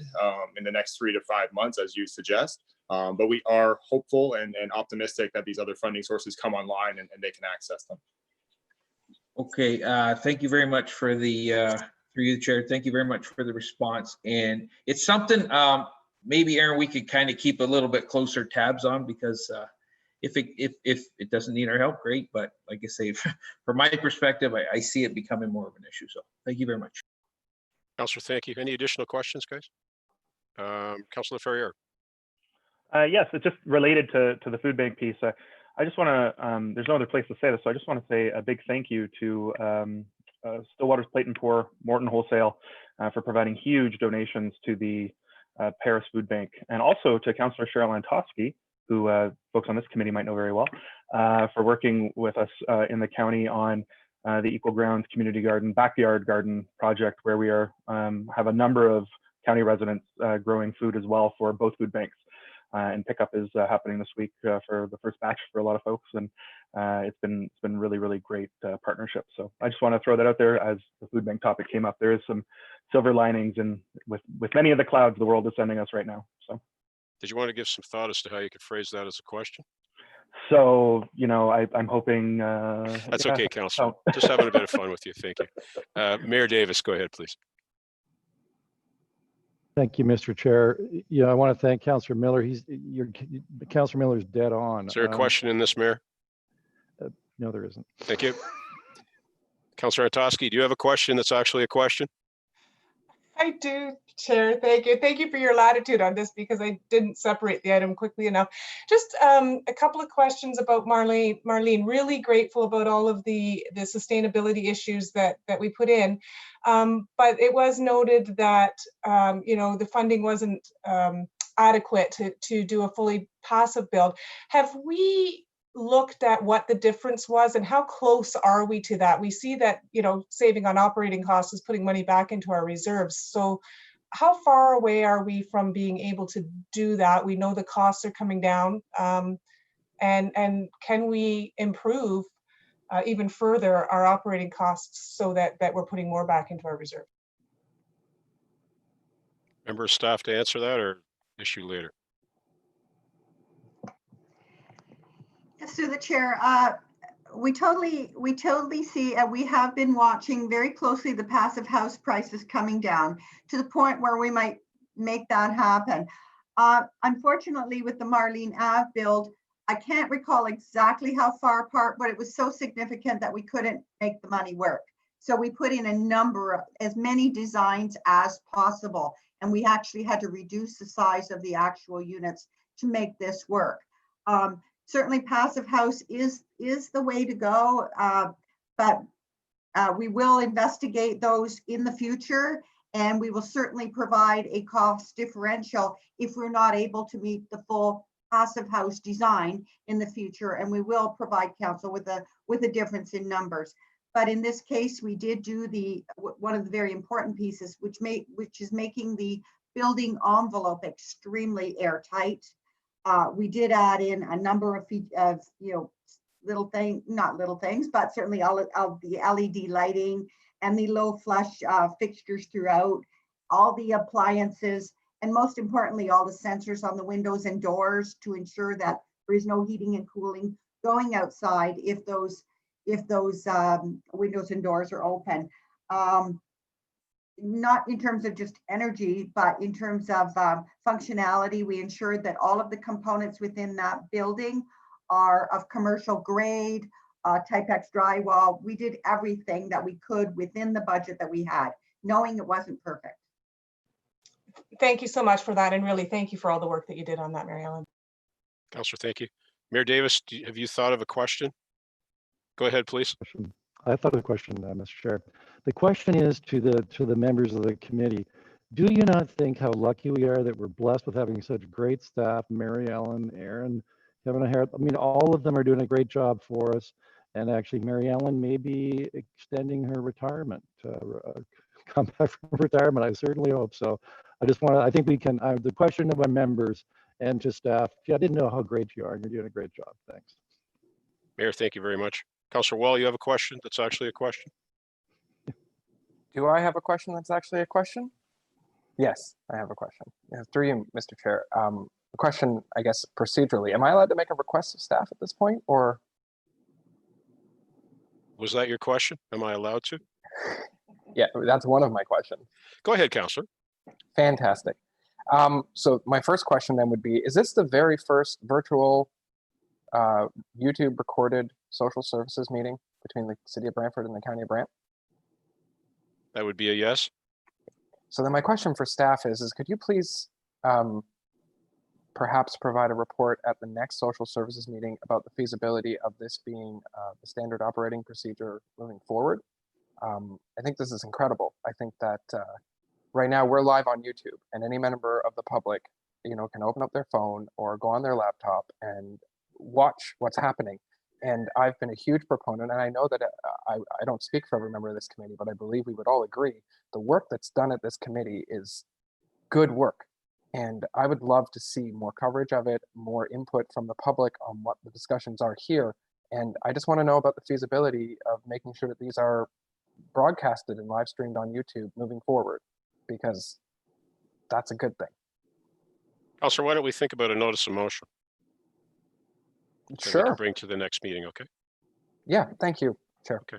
in the next 3 to 5 months, as you suggest. But we are hopeful and optimistic that these other funding sources come online and they can access them. Okay, thank you very much for through you, Chair. Thank you very much for the response. And it's something maybe Aaron, we could kind of keep a little bit closer tabs on, because if it doesn't need our help, great. But like I say, from my perspective, I see it becoming more of an issue. So thank you very much. Councillor, thank you. Any additional questions, guys? Councillor Ferrier. Yes, it's just related to the food bank piece. I just want to, there's no other place to say this, so I just want to say a big thank you to Stillwater's Plate and Pour, Morton Wholesale, for providing huge donations to the Paris Food Bank, and also to Councillor Cheryl Antosky, who folks on this committee might know very well, for working with us in the county on the Equal Grounds Community Garden, Backyard Garden project, where we are have a number of county residents growing food as well for both food banks. And pickup is happening this week for the first batch for a lot of folks, and it's been really great partnership. So I just want to throw that out there as the food bank topic came up. There is some silver linings in with many of the clouds the world is sending us right now. So Did you want to give some thought as to how you could phrase that as a question? So, you know, I'm hoping. That's okay, Councillor. Just having a bit of fun with you. Thank you. Mayor Davis, go ahead, please. Thank you, Mr. Chair. Yeah, I want to thank Councillor Miller. Councillor Miller's dead on. Is there a question in this, Mayor? No, there isn't. Thank you. Councillor Antosky, do you have a question that's actually a question? I do, Chair. Thank you. Thank you for your latitude on this, because I didn't separate the item quickly enough. Just a couple of questions about Marlene. Really grateful about all of the sustainability issues that we put in. But it was noted that, you know, the funding wasn't adequate to do a fully passive build. Have we looked at what the difference was, and how close are we to that? We see that, you know, saving on operating costs is putting money back into our reserves. So how far away are we from being able to do that? We know the costs are coming down, and can we improve even further our operating costs so that we're putting more back into our reserve? Member of staff to answer that, or issue later? Yes, through the chair, we totally see, and we have been watching very closely the passive house prices coming down to the point where we might make that happen. Unfortunately, with the Marlene Ave build, I can't recall exactly how far apart, but it was so significant that we couldn't make the money work. So we put in a number of, as many designs as possible, and we actually had to reduce the size of the actual units to make this work. Certainly passive house is the way to go, but we will investigate those in the future, and we will certainly provide a cost differential if we're not able to meet the full passive house design in the future, and we will provide council with a difference in numbers. But in this case, we did do one of the very important pieces, which is making the building envelope extremely airtight. We did add in a number of not little things, but certainly all of the LED lighting and the low flush fixtures throughout, all the appliances, and most importantly, all the sensors on the windows and doors to ensure that there is no heating and cooling going outside if those windows and doors are open. Not in terms of just energy, but in terms of functionality. We ensured that all of the components within that building are of commercial grade, Type-X drywall. We did everything that we could within the budget that we had, knowing it wasn't perfect. Thank you so much for that, and really thank you for all the work that you did on that, Mary Ellen. Councillor, thank you. Mayor Davis, have you thought of a question? Go ahead, please. I thought of a question, Mr. Chair. The question is to the members of the committee. Do you not think how lucky we are that we're blessed with having such great staff, Mary Ellen, Aaron, Kevin O'Hara? I mean, all of them are doing a great job for us. And actually, Mary Ellen may be extending her retirement, come back from retirement. I certainly hope so. I think we can, the question of our members and to staff, I didn't know how great you are, and you're doing a great job. Thanks. Mayor, thank you very much. Councillor Wall, you have a question that's actually a question? Do I have a question that's actually a question? Yes, I have a question. Yeah, through you, Mr. Chair. A question, I guess, procedurally. Am I allowed to make a request of staff at this point, or? Was that your question? Am I allowed to? Yeah, that's one of my questions. Go ahead, Councillor. Fantastic. So my first question then would be, is this the very first virtual YouTube recorded social services meeting between the city of Brantford and the county of Brant? That would be a yes. So then my question for staff is could you please perhaps provide a report at the next social services meeting about the feasibility of this being the standard operating procedure moving forward? I think this is incredible. I think that right now we're live on YouTube, and any member of the public, can open up their phone or go on their laptop and watch what's happening. And I've been a huge proponent, and I know that I don't speak for every member of this committee, but I believe we would all agree the work that's done at this committee is good work. And I would love to see more coverage of it, more input from the public on what the discussions are here. And I just want to know about the feasibility of making sure that these are broadcasted and live streamed on YouTube moving forward, because that's a good thing. Councillor, why don't we think about a notice of motion? That we Sure. can bring to the next meeting, okay? Yeah, thank you, Chair. Okay.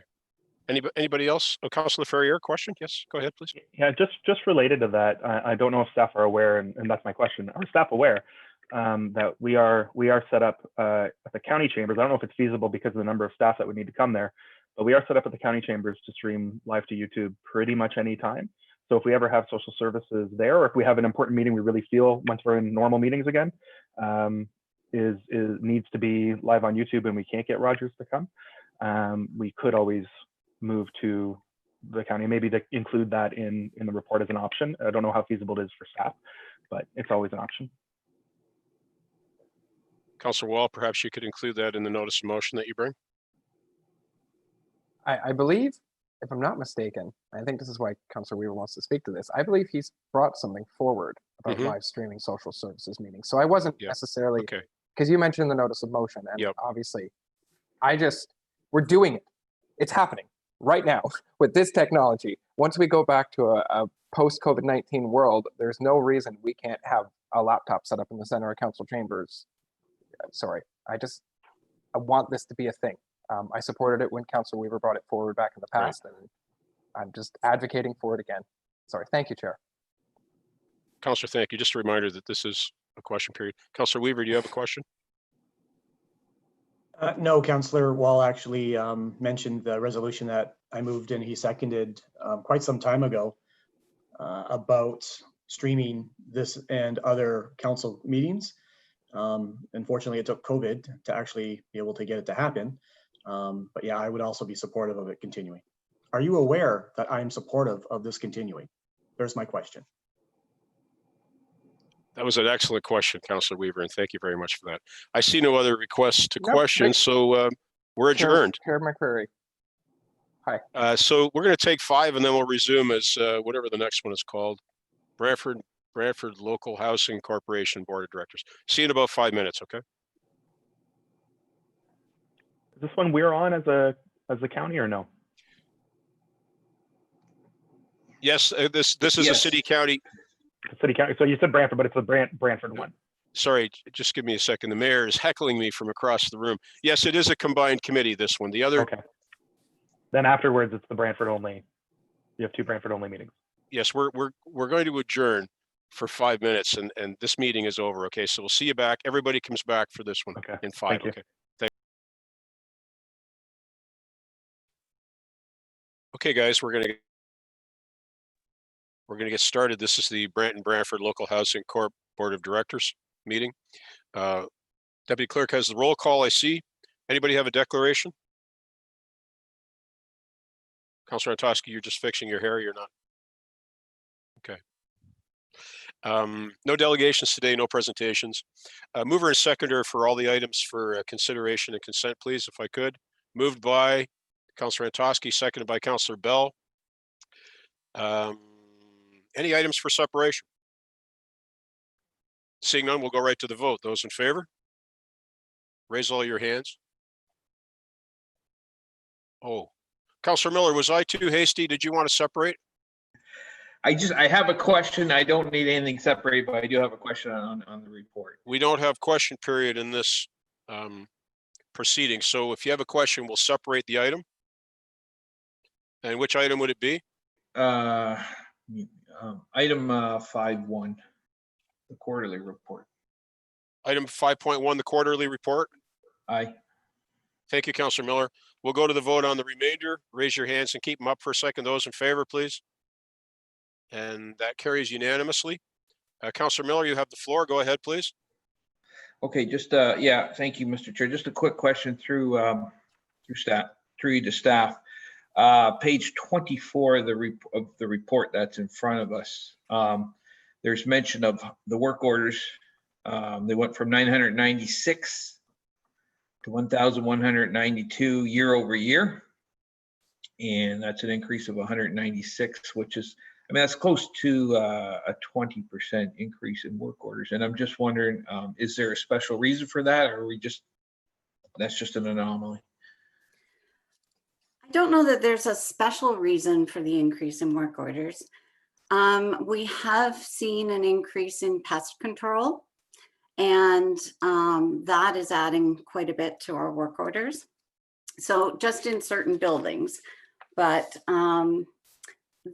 Anybody else? Oh, Councillor Ferrier, question? Yes, go ahead, please. Yeah, just related to that, I don't know if staff are aware, and that's my question. Are staff aware that we are set up at the county chambers? I don't know if it's feasible because of the number of staff that would need to come there, but we are set up at the county chambers to stream live to YouTube pretty much any time. So if we ever have social services there, or if we have an important meeting we really feel once we're in normal meetings again, needs to be live on YouTube and we can't get Rogers to come, we could always move to the county, maybe to include that in the report as an option. I don't know how feasible it is for staff, but it's always an option. Councillor Wall, perhaps you could include that in the notice of motion that you bring. I believe, if I'm not mistaken, I think this is why Councillor Weaver wants to speak to this. I believe he's brought something forward about live streaming social services meetings. So I wasn't necessarily, because you mentioned the notice of motion, and obviously, we're doing it. It's happening right now with this technology. Once we go back to a post-COVID-19 world, there's no reason we can't have a laptop set up in the center of council chambers. Sorry, I want this to be a thing. I supported it when Councillor Weaver brought it forward back in the past, and I'm just advocating for it again. Sorry, thank you, Chair. Councillor, thank you. Just a reminder that this is a question period. Councillor Weaver, do you have a question? No, Councillor Wall actually mentioned the resolution that I moved and he seconded quite some time ago about streaming this and other council meetings. Unfortunately, it took COVID to actually be able to get it to happen. But yeah, I would also be supportive of it continuing. Are you aware that I am supportive of this continuing? There's my question. That was an excellent question, Councillor Weaver, and thank you very much for that. I see no other requests to question, so we're adjourned. Chair McCreary. Hi. So we're going to take 5 and then we'll resume as whatever the next one is called. Bradford Local Housing Corporation Board of Directors. See you in about 5 minutes, okay? Is this one we're on as a county or no? Yes, this is a city county. City county. So you said Brantford, but it's a Brantford one. Sorry, just give me a second. The mayor is heckling me from across the room. Yes, it is a combined committee, this one. The other. Okay. Then afterwards, it's the Brantford only. You have 2 Brantford only meetings. Yes, we're going to adjourn for 5 minutes and this meeting is over. Okay, so we'll see you back. Everybody comes back for this one in 5. Thank you. Okay. Okay, guys, we're gonna get started. This is the Brantford Local Housing Corp Board of Directors meeting. Deputy Clerk has the roll call, I see. Anybody have a declaration? Councillor Antosky, you're just fixing your hair, you're not? Okay. No delegations today, no presentations. Mover and seconder for all the items for consideration and consent, please, if I could. Moved by Councillor Antosky, seconded by Councillor Bell. Any items for separation? Seeing none, we'll go right to the vote. Those in favor? Raise all your hands. Oh, Councillor Miller, was I too hasty? Did you want to separate? I have a question. I don't need anything separated, but I do have a question on the report. We don't have question period in this proceeding. So if you have a question, we'll separate the item. And which item would it be? Item 5.1. the quarterly report. Item 5.1, the quarterly report. Aye. Thank you, Councillor Miller. We'll go to the vote on the remainder. Raise your hands and keep them up for a second. Those in favor, please. And that carries unanimously. Councillor Miller, you have the floor. Go ahead, please. Okay, just, yeah, thank you, Mr. Chair. Just a quick question through you to staff. Page 24 of the report that's in front of us. There's mention of the work orders. They went from 996 to 1,192 year over year. And that's an increase of 196, which is, I mean, that's close to a 20% increase in work orders. And I'm just wondering, is there a special reason for that, or are we just, that's just an anomaly? I don't know that there's a special reason for the increase in work orders. We have seen an increase in pest control, and that is adding quite a bit to our work orders. So just in certain buildings, but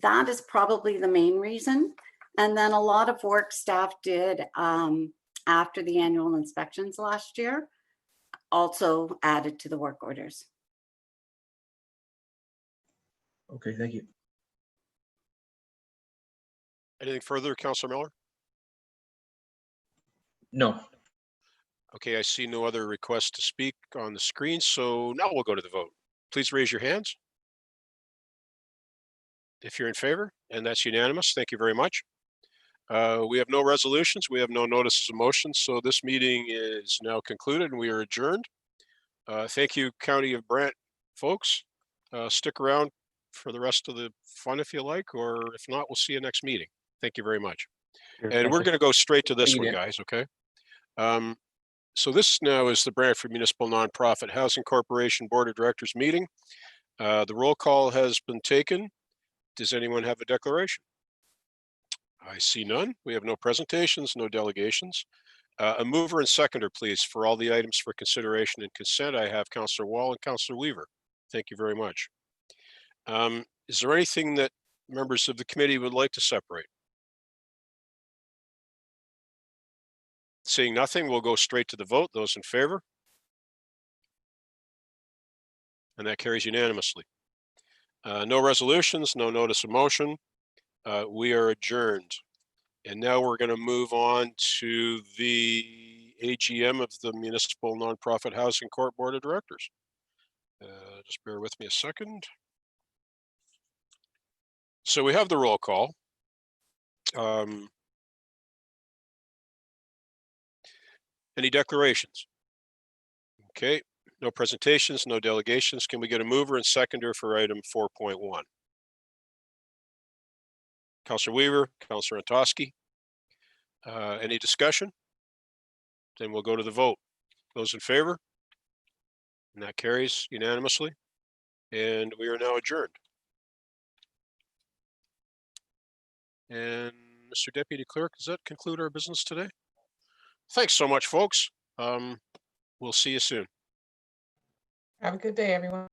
that is probably the main reason. And then a lot of work staff did after the annual inspections last year also added to the work orders. Okay, thank you. Anything further, Councillor Miller? No. Okay, I see no other requests to speak on the screen, so now we'll go to the vote. Please raise your hands if you're in favor, and that's unanimous. Thank you very much. We have no resolutions. We have no notices of motion, so this meeting is now concluded and we are adjourned. Thank you, County of Brant folks. Stick around for the rest of the fun if you like, or if not, we'll see you next meeting. Thank you very much. And we're going to go straight to this one, guys, okay? So this now is the Bradford Municipal Nonprofit Housing Corporation Board of Directors meeting. The roll call has been taken. Does anyone have a declaration? I see none. We have no presentations, no delegations. A mover and seconder, please, for all the items for consideration and consent. I have Councillor Wall and Councillor Weaver. Thank you very much. Is there anything that members of the committee would like to separate? Seeing nothing, we'll go straight to the vote. Those in favor? And that carries unanimously. No resolutions, no notice of motion. We are adjourned. And now we're going to move on to the AGM of the Municipal Nonprofit Housing Corp Board of Directors. Just bear with me a second. So we have the roll call. Any declarations? Okay, no presentations, no delegations. Can we get a mover and seconder for item 4.1? Councillor Weaver, Councillor Antosky. Any discussion? Then we'll go to the vote. Those in favor? And that carries unanimously. And we are now adjourned. And Mr. Deputy Clerk, does that conclude our business today? Thanks so much, folks. We'll see you soon. Have a good day, everyone.